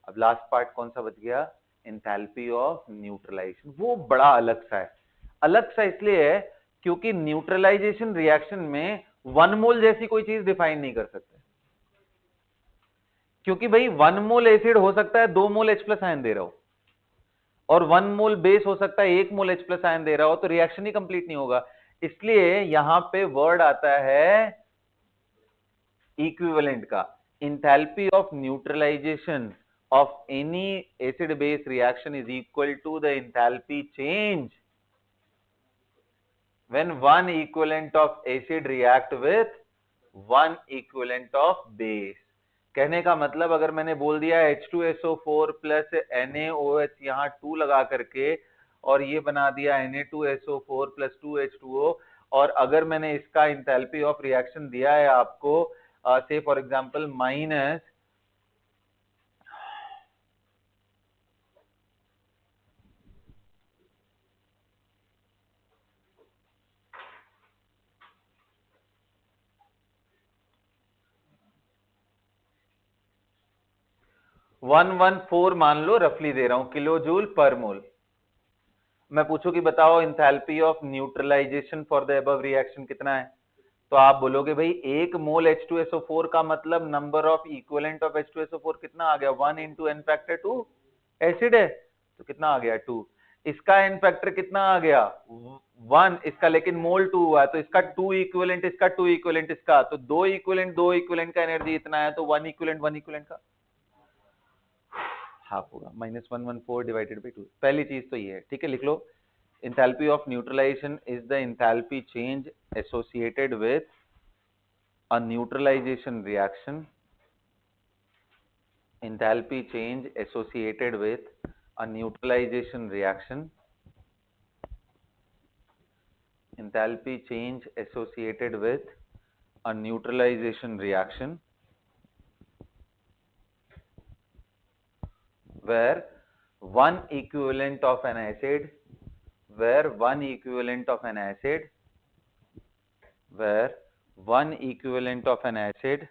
अब लास्ट पार्ट कौन सा बच गया? Enthalpy of neutralisation. वो बड़ा अलग सा है, अलग सा इसलिए है क्योंकि न्यूट्रलाइजेशन रिएक्शन में 1 मोल जैसी कोई चीज डिफाइन नहीं कर सकते, क्योंकि भाई 1 मोल एसिड हो सकता है 2 मोल H प्लस आयन दे रहा हो, और 1 मोल बेस हो सकता है 1 मोल H प्लस आयन दे रहा हो, तो रिएक्शन ही कंप्लीट नहीं होगा। इसलिए यहां पे वर्ड आता है इक्विवेलेंट का। Enthalpy of neutralization of any acid base reaction is equal to the enthalpy change when one equivalent of acid react with one equivalent of base। कहने का मतलब अगर मैंने बोल दिया H2SO4 प्लस NaOH यहां 2 लगा करके, और ये बना दिया Na2SO4 प्लस 2H2O, और अगर मैंने इसका इंथैल्पी ऑफ रिएक्शन दिया है आपको से फॉर एग्जांपल माइनस 114 मान लो, रफली दे रहा हूं, किलो जूल पर मोल। मैं पूछूं कि बताओ enthalpy of neutralization for the above reaction कितना है, तो आप बोलोगे भाई 1 मोल H2SO4 का मतलब number of equivalent of H2SO4 कितना आ गया? 1 इंटू एन फैक्टर 2, एसिड है तो कितना आ गया? 2। इसका एन फैक्टर कितना आ गया? 1। इसका लेकिन मोल 2 हुआ है, तो इसका 2 इक्विवेलेंट, इसका 2 इक्विवेलेंट, इसका तो 2 इक्विवेलेंट, 2 इक्विवेलेंट का एनर्जी इतना है, तो 1 इक्विवेलेंट 1 इक्विवेलेंट का हाफ होगा, -114 डिवाइडेड बाई 2। पहली चीज तो ये है, ठीक है, लिख लो। enthalpy of neutralization is the enthalpy change associated with a neutralization reaction, enthalpy change associated with a neutralization reaction, enthalpy change associated with a neutralization reaction where one equivalent of an acid where one equivalent of an acid where one equivalent of an acid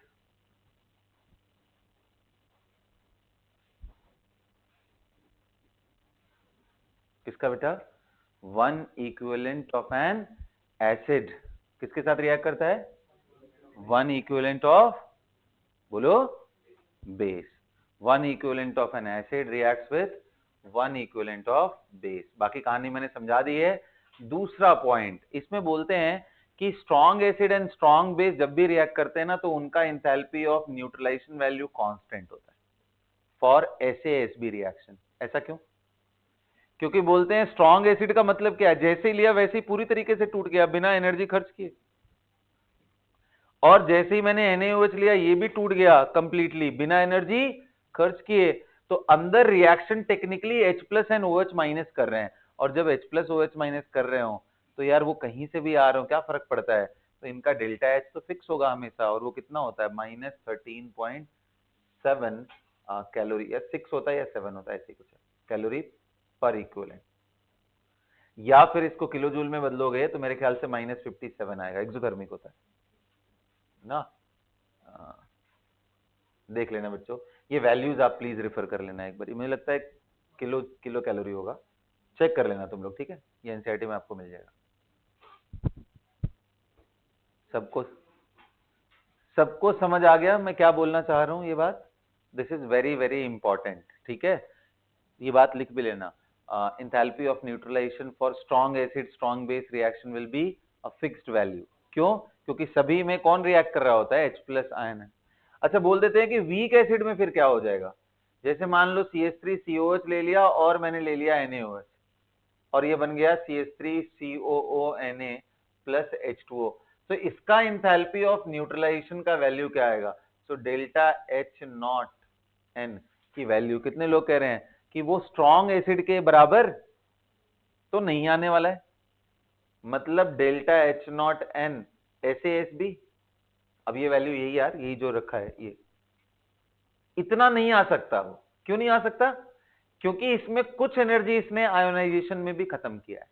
किसका बेटा? One equivalent of N acid किसके साथ react करता है? One equivalent of, बोलो, base. One equivalent of N acid reacts with one equivalent of base. बाकी कहानी मैंने समझा दी है। दूसरा पॉइंट इसमें बोलते हैं कि strong acid and strong base जब भी रिएक्ट करते हैं ना, तो उनका enthalpy of neutralization value constant होता है फॉर SASB रिएक्शन। ऐसा क्यों? क्योंकि बोलते हैं स्ट्रॉन्ग एसिड का मतलब क्या है? जैसे ही लिया वैसे ही पूरी तरीके से टूट गया बिना एनर्जी खर्च किए, और जैसे ही मैंने NaOH लिया ये भी टूट गया कंप्लीटली बिना एनर्जी खर्च किए। तो अंदर reaction technically H plus and OH minus कर रहे हैं, और जब H प्लस OH माइनस कर रहे हो तो यार वो कहीं से भी आ रहे हो, क्या फर्क पड़ता है? तो इनका डेल्टा H तो फिक्स होगा हमेशा, और वो कितना होता है? -13.7 कैलोरी, या 6 होता है या 7 होता है, ऐसे कुछ है, कैलोरी पर इक्विवेलेंट। या फिर इसको किलो जूल में बदलोगे तो मेरे ख्याल से -57 आएगा, एक्सोथर्मिक होता है ना। देख लेना बच्चों, ये वैल्यूज आप प्लीज रेफर कर लेना एक बार, मुझे लगता है किलो किलो कैलोरी होगा, चेक कर लेना तुम लोग, ठीक है, ये एनसीईआरटी में आपको मिल जाएगा। सबको सबको समझ आ गया मैं क्या बोलना चाह रहा हूं, ये बात, this is very very important, ठीक है, ये बात लिख भी लेना। Enthalpy of neutralization for strong acid strong base reaction will be a fixed value. क्यों? क्योंकि सभी में कौन रिएक्ट कर रहा होता है, H+ आयन है। अच्छा, बोल देते हैं कि वीक एसिड में फिर क्या हो जाएगा, जैसे मान लो CH3COH ले लिया और मैंने ले लिया NaOH, और ये बन गया CH3COONA प्लस H2O, तो इसका इंथैल्पी ऑफ न्यूट्रलाइजेशन का वैल्यू क्या आएगा, सो डेल्टा H0N की वैल्यू, कितने लोग कह रहे हैं कि वो स्ट्रॉन्ग एसिड के बराबर तो नहीं आने वाला है, मतलब डेल्टा H0N SASB, अब ये वैल्यू यही यार, यही जो रखा है ये इतना नहीं आ सकता। वो क्यों नहीं आ सकता, क्योंकि इसमें कुछ एनर्जी इसने आयोनाइजेशन में भी खत्म किया है,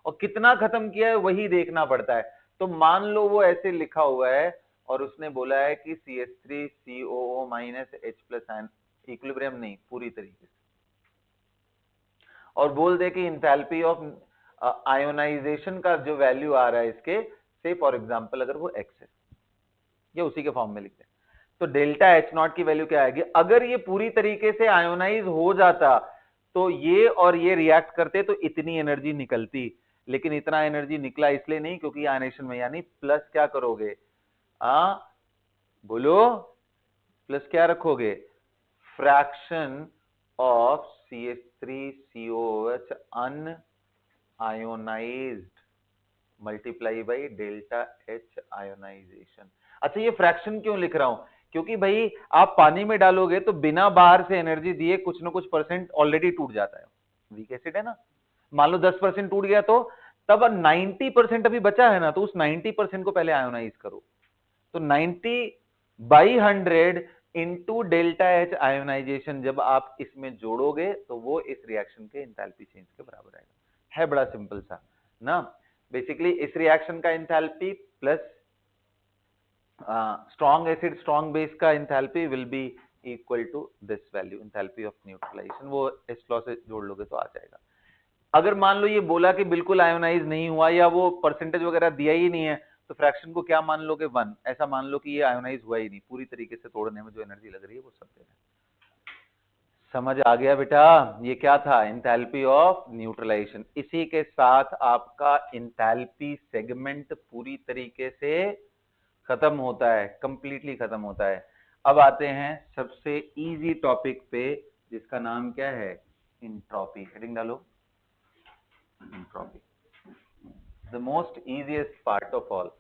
और कितना खत्म किया है वही देखना पड़ता है। तो मान लो वो ऐसे लिखा हुआ है और उसने बोला है कि CH3COO -H+ आयन, इक्विलिब्रियम नहीं पूरी तरीके से, और बोल दे कि इंथैल्पी ऑफ आयोनाइजेशन का जो वैल्यू आ रहा है इसके, से फॉर एग्जांपल अगर वो x है, या उसी के फॉर्म में लिखते हैं, तो डेल्टा H0 की वैल्यू क्या आएगी, अगर ये पूरी तरीके से आयोनाइज हो जाता तो ये और ये रिएक्ट करते तो इतनी एनर्जी निकलती, लेकिन इतना एनर्जी निकला इसलिए नहीं क्योंकि आयनेशन में, यानी प्लस क्या करोगे, बोलो, प्लस क्या रखोगे, fraction of CH3COOH unionised multiply by delta H ionization. अच्छा, ये फ्रैक्शन क्यों लिख रहा हूं, क्योंकि भाई आप पानी में डालोगे तो बिना बाहर से एनर्जी दिए कुछ ना कुछ परसेंट ऑलरेडी टूट जाता है, वीक एसिड है ना, मान लो 10% टूट गया तो तब 90% अभी बचा है ना, तो उस 90% को पहले आयोनाइज करो, तो 90/100 इंटू डेल्टा H आयोनाइजेशन जब आप इसमें जोड़ोगे तो वो इस रिएक्शन के इंथैल्पी चेंज के बराबर आएगा, है बड़ा सिंपल सा ना। बेसिकली इस रिएक्शन का enthalpy plus strong acid strong base का enthalpy will be equal to this value, enthalpy of neutralisation, वो इस लॉ से जोड़ लोगे तो आ जाएगा। अगर मान लो ये बोला कि बिल्कुल आयोनाइज नहीं हुआ या वो परसेंटेज वगैरह दिया ही नहीं है, तो फ्रैक्शन को क्या मान लोगे, 1, ऐसा मान लो कि ये आयोनाइज हुआ ही नहीं, पूरी तरीके से तोड़ने में जो एनर्जी लग रही है वो सब दे रहा है। समझ आ गया बेटा, ये क्या था, इंथैल्पी ऑफ न्यूट्रलाइजेशन। इसी के साथ आपका इंथैल्पी सेगमेंट पूरी तरीके से खत्म होता है, कंप्लीटली खत्म होता है। अब आते हैं सबसे इजी टॉपिक पे, जिसका नाम क्या है, इंट्रोपी। हेडिंग डालो, entropy, the most easiest part of all.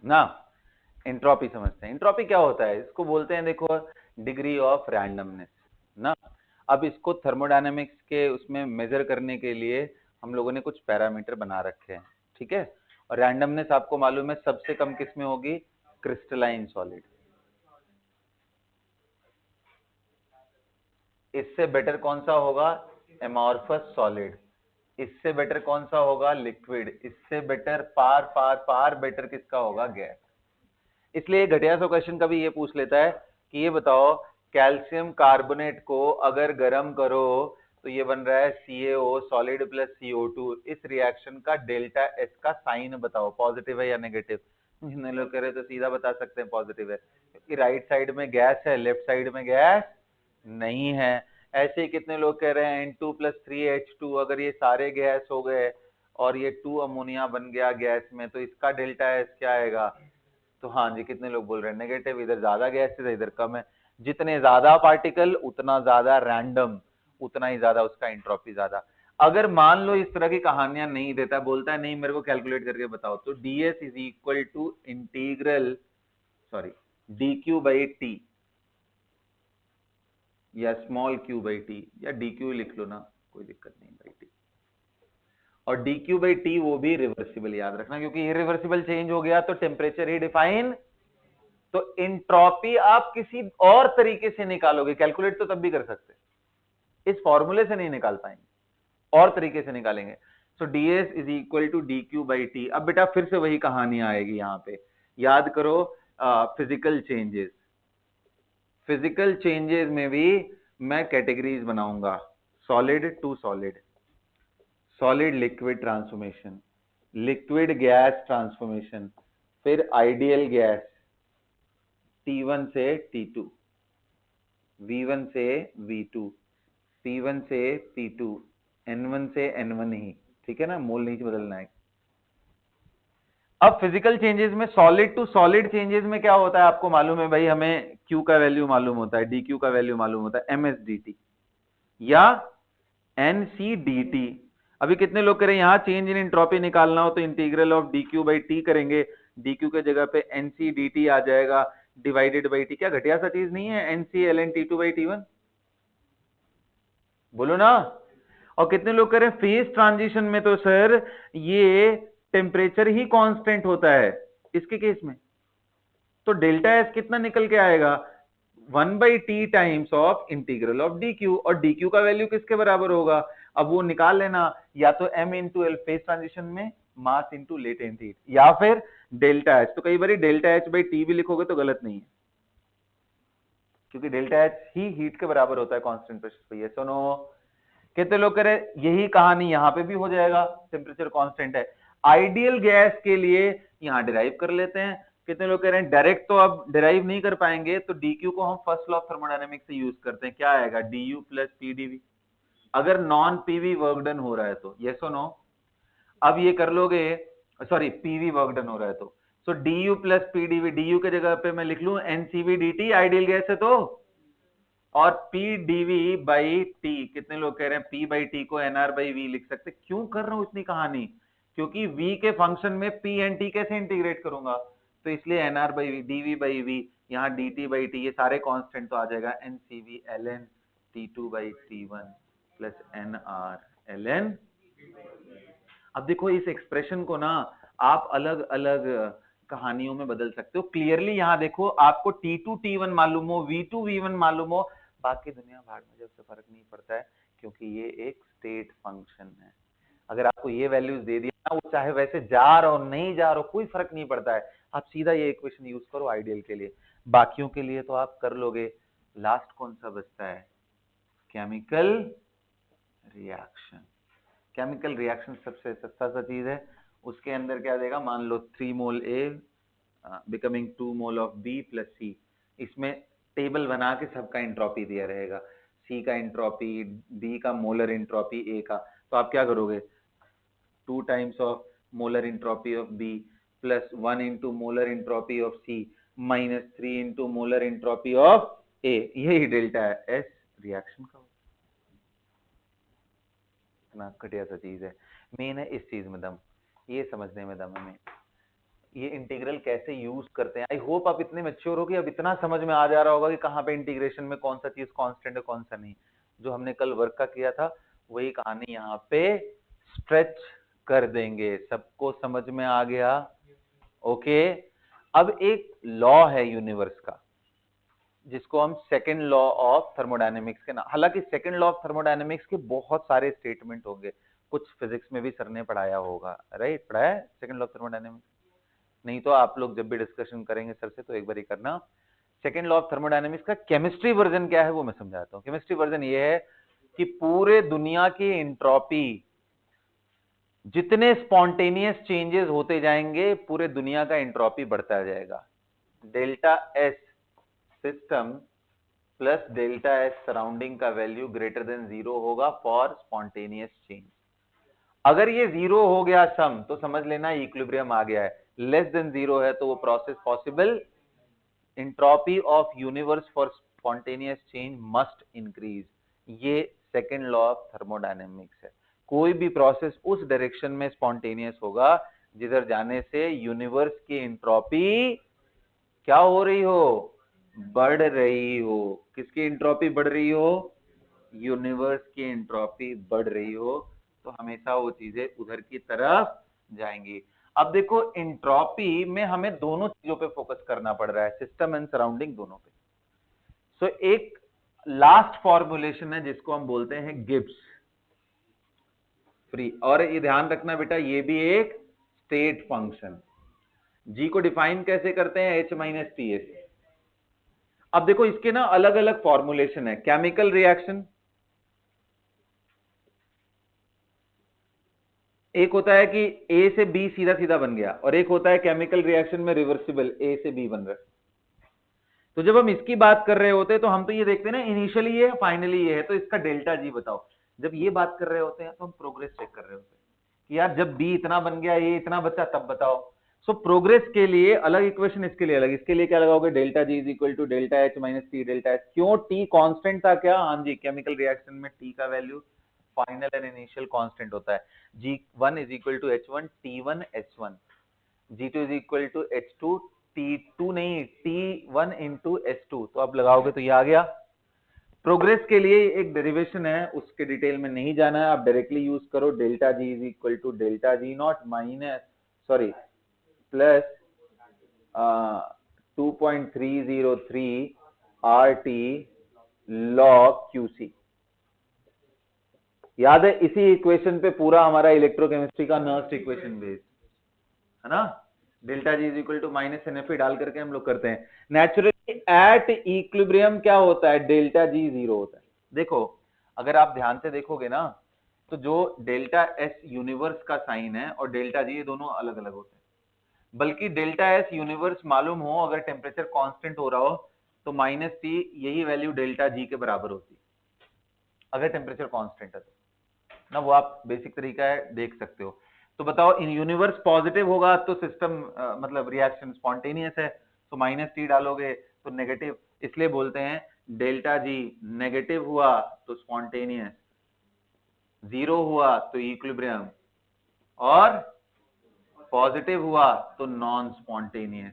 ना एंट्रोपी समझते हैं, एंट्रोपी क्या होता है, इसको बोलते हैं देखो डिग्री ऑफ रैंडमनेस ना। अब इसको थर्मोडायनेमिक्स के उसमें मेजर करने के लिए हम लोगों ने कुछ पैरामीटर बना रखे हैं, ठीक है, और रैंडमनेस आपको मालूम है सबसे कम किस में होगी, क्रिस्टलाइन सॉलिड, इससे बेटर कौन सा होगा, एमॉर्फस सॉलिड, इससे बेटर कौन सा होगा, लिक्विड, इससे बेटर पार पार पार बेटर किसका होगा, गैस। इसलिए घटिया सा क्वेश्चन कभी ये पूछ लेता है कि ये बताओ कैल्शियम कार्बोनेट को अगर गर्म करो तो ये बन रहा है CaO सॉलिड प्लस CO2, इस रिएक्शन का डेल्टा एस का साइन बताओ, पॉजिटिव है या नेगेटिव। जितने लोग कह रहे तो सीधा बता सकते हैं पॉजिटिव है, क्योंकि राइट साइड में गैस है, लेफ्ट साइड में गैस नहीं है। ऐसे ही कितने लोग कह रहे हैं N2+3H2, अगर ये सारे गैस हो गए और ये 2 अमोनिया बन गया गैस में, तो इसका डेल्टा एस क्या आएगा, तो हाँ जी, कितने लोग बोल रहे हैं नेगेटिव, इधर ज्यादा गैसेस है इधर कम है, जितने ज्यादा पार्टिकल उतना ज्यादा रैंडम, उतना ही ज्यादा उसका एंट्रोपी ज्यादा। अगर मान लो इस तरह की कहानियां नहीं देता, बोलता है नहीं मेरे को कैलकुलेट करके बताओ, तो ds is equal to integral sorry dq by T या स्मॉल q बाई टी या dq लिख लो ना, कोई दिक्कत नहीं बाई टी। और dq बाई टी वो भी रिवर्सिबल याद रखना, क्योंकि इरिवर्सिबल चेंज हो गया तो टेम्परेचर ही डिफाइन। तो इंट्रोपी आप किसी और तरीके से निकालोगे, कैलकुलेट तो तब भी कर सकते, इस फॉर्मूले से नहीं निकाल पाएंगे, और तरीके से निकालेंगे। So ds is equal to D Q by T. अब बेटा फिर से वही कहानी आएगी यहां पे, याद करो फिजिकल चेंजेस। फिजिकल चेंजेस में भी मैं कैटेगरीज बनाऊंगा, solid to solid, solid liquid transformation, liquid gas transformation, फिर आइडियल गैस T1 से T2, V1 से V2, P1 से P2, N1 से N1 ही, ठीक है ना, मोल नहीं बदलना है। अब फिजिकल चेंजेस में सॉलिड टू सॉलिड चेंजेस में क्या होता है आपको मालूम है भाई, हमें Q का वैल्यू मालूम होता है, DQ का वैल्यू मालूम होता है, MSDT या NCDT। अभी कितने लोग करें यहां चेंज इन एंट्रोपी निकालना हो तो integral of DQ by T करेंगे, DQ के जगह पे NCDT आ जाएगा डिवाइडेड बाई टी। क्या घटिया सा चीज नहीं है NCln T2 बाई T1, बोलो ना। और कितने लोग करें फेज ट्रांजिशन में तो सर ये टेम्परेचर ही कांस्टेंट होता है इसके केस में, तो डेल्टा एस कितना निकल के आएगा 1/t times of integral of dq, और dq का वैल्यू किसके बराबर होगा, अब वो निकाल लेना, या तो m into L phase transition में मास इंटू लेटेंट हीट, या फिर डेल्टा एच। तो कई बार डेल्टा एच बाई टी भी लिखोगे तो गलत नहीं है, क्योंकि डेल्टा एच ही हीट के बराबर होता है कांस्टेंट प्रेशर पे। यस और नो। कितने लोग करें यही कहानी यहां पे भी हो जाएगा, टेम्परेचर कांस्टेंट है। आइडियल गैस के लिए यहां डिराइव कर लेते हैं। कितने लोग कह रहे हैं डायरेक्ट तो अब डिराइव नहीं कर पाएंगे, तो डीक्यू को हम फर्स्ट लॉ ऑफ थर्मोडायनेमिक्स से यूज करते हैं, क्या आएगा डी प्लस पीडीवी, अगर नॉन पीवी वर्क डन हो रहा है तो। यस और नो। अब ये कर लोगे, सॉरी पीवी वर्क डन हो रहा है तो, सो डी प्लस पीडीवी, डी के जगह पे मैं लिख लूं एनसीवी डी, आइडियल गैस है तो, और पी डीवी बाई टी, कितने लोग कह रहे हैं पी बाई टी को एनआर बाई वी लिख सकते। क्यों कर रहा हूं इतनी कहानी, क्योंकि वी के फंक्शन में पी एंड टी कैसे इंटीग्रेट करूंगा, तो इसलिए N R by V, D V by V, यहाँ डी टी बाई टी, ये सारे कांस्टेंट तो आ जाएगा N C V L N T2 by T1 plus N R L N. अब देखो इस एक्सप्रेशन को ना आप अलग अलग कहानियों में बदल सकते हो। क्लियरली यहां देखो, आपको T2 T1 मालूम हो, V2 V1 मालूम हो, बाकी दुनिया भाग में जब से फर्क नहीं पड़ता है, क्योंकि ये एक स्टेट फंक्शन है। अगर आपको ये वैल्यूज दे दिया ना, वो चाहे वैसे जा रहा हो नहीं जा रहा हो कोई फर्क नहीं पड़ता है, आप सीधा ये इक्वेशन यूज करो आइडियल के लिए, बाकियों के लिए तो आप कर लोगे। लास्ट कौन सा बचता है, केमिकल रिएक्शन। केमिकल रिएक्शन सबसे सस्ता सा चीज है, उसके अंदर क्या देगा, मान लो 3 mole A becoming 2 mole of B plus C, इसमें टेबल बना के सबका इंट्रोपी दिया रहेगा, सी का इंट्रोपी, डी का मोलर इंट्रोपी, ए का, तो आप क्या करोगे 2 times of molar entropy of B plus 1 into molar entropy of C minus 3 into molar entropy of A, यही डेल्टा है एस रिएक्शन का। इतना घटिया सा चीज है, मेन है इस चीज में दम, ये समझने में दम हमें, ये इंटीग्रल कैसे यूज करते हैं। आई होप आप इतने मैच्योर हो कि अब इतना समझ में आ जा रहा होगा कि कहाँ पे इंटीग्रेशन में कौन सा चीज कांस्टेंट है कौन सा नहीं। जो हमने कल वर्क का किया था वही कहानी यहाँ पे स्ट्रेच कर देंगे, सबको समझ में आ गया। ओके, अब एक लॉ है यूनिवर्स का जिसको हम सेकेंड लॉ ऑफ थर्मोडायनेमिक्स के नाम, हालांकि सेकेंड लॉ ऑफ थर्मोडायनेमिक्स के बहुत सारे स्टेटमेंट होंगे, कुछ फिजिक्स में भी सर ने पढ़ाया होगा, राइट, पढ़ाया है सेकेंड लॉ ऑफ थर्मोडायनेमिक्स, नहीं तो आप लोग जब भी डिस्कशन करेंगे सर से तो एक बार ही करना। सेकेंड लॉ ऑफ थर्मोडायनेमिक्स का केमिस्ट्री वर्जन क्या है वो मैं समझाता हूँ। केमिस्ट्री वर्जन ये है कि पूरे दुनिया की एंट्रोपी, जितने स्पॉन्टेनियस चेंजेस होते जाएंगे पूरे दुनिया का एंट्रोपी बढ़ता जाएगा। Delta S system plus delta S surrounding का वैल्यू ग्रेटर देन 0 होगा फॉर स्पॉन्टेनियस चेंज। अगर ये 0 हो गया सम तो समझ लेना इक्विलिब्रियम आ गया है, लेस देन 0 है तो वो process possible, entropy of universe for spontaneous change must increase. ये सेकेंड लॉ ऑफ थर्मोडायनेमिक्स है। कोई भी प्रोसेस उस डायरेक्शन में स्पॉन्टेनियस होगा जिधर जाने से यूनिवर्स की एंट्रोपी क्या हो रही हो, बढ़ रही हो। किसकी एंट्रोपी बढ़ रही हो, यूनिवर्स की एंट्रोपी बढ़ रही हो, तो हमेशा वो चीजें उधर की तरफ जाएंगी। अब देखो एंट्रोपी में हमें दोनों चीजों पे फोकस करना पड़ रहा है, सिस्टम एंड सराउंडिंग दोनों पे। सो एक लास्ट फॉर्मुलेशन है जिसको हम बोलते हैं गिब्स फ्री, और ये ध्यान रखना बेटा ये भी एक स्टेट फंक्शन। जी को डिफाइन कैसे करते हैं, H माइनस टी एस। अब देखो इसके ना अलग अलग फॉर्मुलेशन है। केमिकल रिएक्शन, एक होता है कि ए से बी सीधा सीधा बन गया, और एक होता है केमिकल रिएक्शन में रिवर्सिबल ए से बी बन रहा है। तो जब हम इसकी बात कर रहे होते हैं तो हम तो ये देखते हैं ना इनिशियली ये है फाइनली ये है, तो इसका डेल्टा जी बताओ। जब ये बात कर रहे होते हैं तो हम प्रोग्रेस चेक कर रहे होते हैं कि यार जब बी इतना बन गया ये इतना बचा तब बताओ। सो प्रोग्रेस के लिए अलग इक्वेशन, इसके लिए अलग। इसके लिए क्या लगाओगे, delta G is equal to delta H minus T delta H. क्यों, टी कांस्टेंट था क्या, हाँ जी, केमिकल रिएक्शन में टी का value final and initial constant होता है। G1 is equal to H1 T1 H1, G2 is equal to H2 T2 नहीं T1 इंटू H2। तो अब लगाओगे तो ये आ गया। प्रोग्रेस के लिए एक डेरिवेशन है, उसके डिटेल में नहीं जाना है, आप डायरेक्टली यूज करो। Delta G is equal to delta G not minus sorry plus 2.303 RT log QC। याद है इसी इक्वेशन पे पूरा हमारा इलेक्ट्रोकेमिस्ट्री का नर्स्ट इक्वेशन बेस्ड है ना। Delta G is equal to minus NFE डाल करके हम लोग करते हैं। नेचुरली एट इक्विलिब्रियम क्या होता है, डेल्टा जी जीरो होता है। देखो अगर आप ध्यान से देखोगे ना तो जो डेल्टा एस यूनिवर्स का साइन है और डेल्टा जी, ये दोनों अलग अलग होते हैं। बल्कि डेल्टा एस यूनिवर्स मालूम हो, अगर टेम्परेचर कांस्टेंट हो रहा हो तो माइनस टी यही वैल्यू डेल्टा जी के बराबर होती है, अगर टेम्परेचर कांस्टेंट है तो ना। वो आप बेसिक तरीका है, देख सकते हो। तो बताओ इन यूनिवर्स पॉजिटिव होगा तो सिस्टम मतलब रिएक्शन स्पॉन्टेनियस है, तो माइनस टी डालोगे तो नेगेटिव। इसलिए बोलते हैं डेल्टा जी नेगेटिव हुआ तो स्पॉन्टेनियस, जीरो हुआ तो इक्विलिब्रियम, और पॉजिटिव हुआ तो नॉन स्पॉन्टेनियस।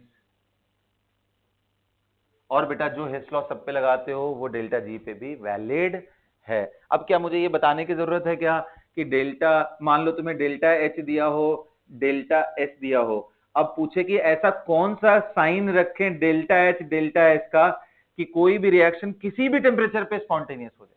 और बेटा जो हेस लॉ सब पे लगाते हो वो डेल्टा जी पे भी वैलिड है। अब क्या मुझे ये बताने की जरूरत है क्या कि डेल्टा, मान लो तुम्हें डेल्टा एच दिया हो, डेल्टा एस दिया हो, अब पूछे कि ऐसा कौन सा साइन रखें डेल्टा एच डेल्टा एस का कि कोई भी रिएक्शन किसी भी टेम्परेचर पे स्पॉन्टेनियस हो जाए।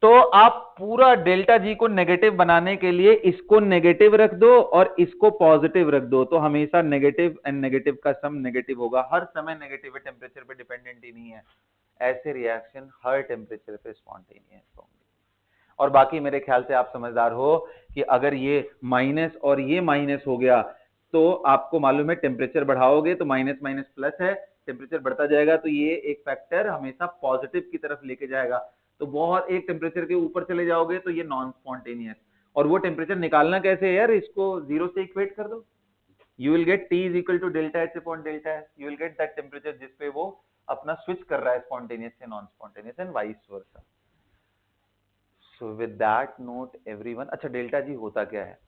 तो आप पूरा डेल्टा जी को नेगेटिव बनाने के लिए इसको नेगेटिव रख दो और इसको पॉजिटिव रख दो, तो हमेशा नेगेटिव एंड नेगेटिव का सम नेगेटिव होगा। हर समय नेगेटिव है, टेम्परेचर पे डिपेंडेंट ही नहीं है। ऐसे रिएक्शन हर टेम्परेचर पे स्पॉन्टेनियस होंगे। और बाकी मेरे ख्याल से आप समझदार हो कि अगर ये माइनस और ये माइनस हो गया तो आपको मालूम है टेम्परेचर बढ़ाओगे तो माइनस माइनस प्लस है, टेम्परेचर बढ़ता जाएगा तो ये एक फैक्टर हमेशा पॉजिटिव की तरफ लेके जाएगा। तो बहुत एक टेम्परेचर के ऊपर चले जाओगे तो ये नॉन स्पॉन्टेनियस। और वो टेम्परेचर निकालना कैसे है यार, इसको जीरो से इक्वेट कर दो। You will get T is equal to delta H upon delta S. You will get that temperature जिसपे वो अपना स्विच कर रहा है स्पॉन्टेनियस से non spontaneous and vice versa. So with that note everyone, अच्छा डेल्टा जी होता क्या है,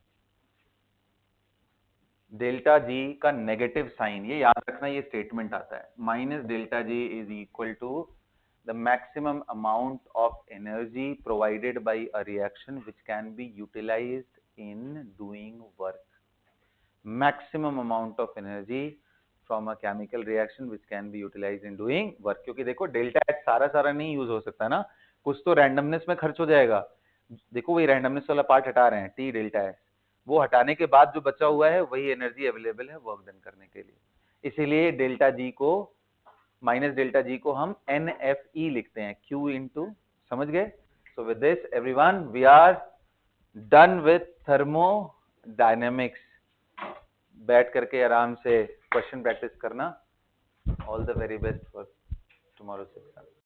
डेल्टा जी का नेगेटिव साइन, ये याद रखना, ये स्टेटमेंट आता है minus delta G is equal to the maximum amount of energy provided by a reaction which can be utilized in doing work. Maximum amount of energy from a chemical reaction which can be utilized in doing work. क्योंकि देखो delta H सारा सारा नहीं use हो सकता ना, कुछ तो रैंडमनेस में खर्च हो जाएगा। देखो वही रैंडमनेस वाला पार्ट हटा रहे हैं, टी डेल्टा एच, वो हटाने के बाद जो बचा हुआ है वही एनर्जी अवेलेबल है वर्क डन करने के लिए। इसीलिए डेल्टा जी को, माइनस डेल्टा जी को हम NFE लिखते हैं, Q इंटू, समझ गए। So with this everyone we are done with thermodynamics. बैठ करके आराम से क्वेश्चन प्रैक्टिस करना। All the very best for tomorrow session.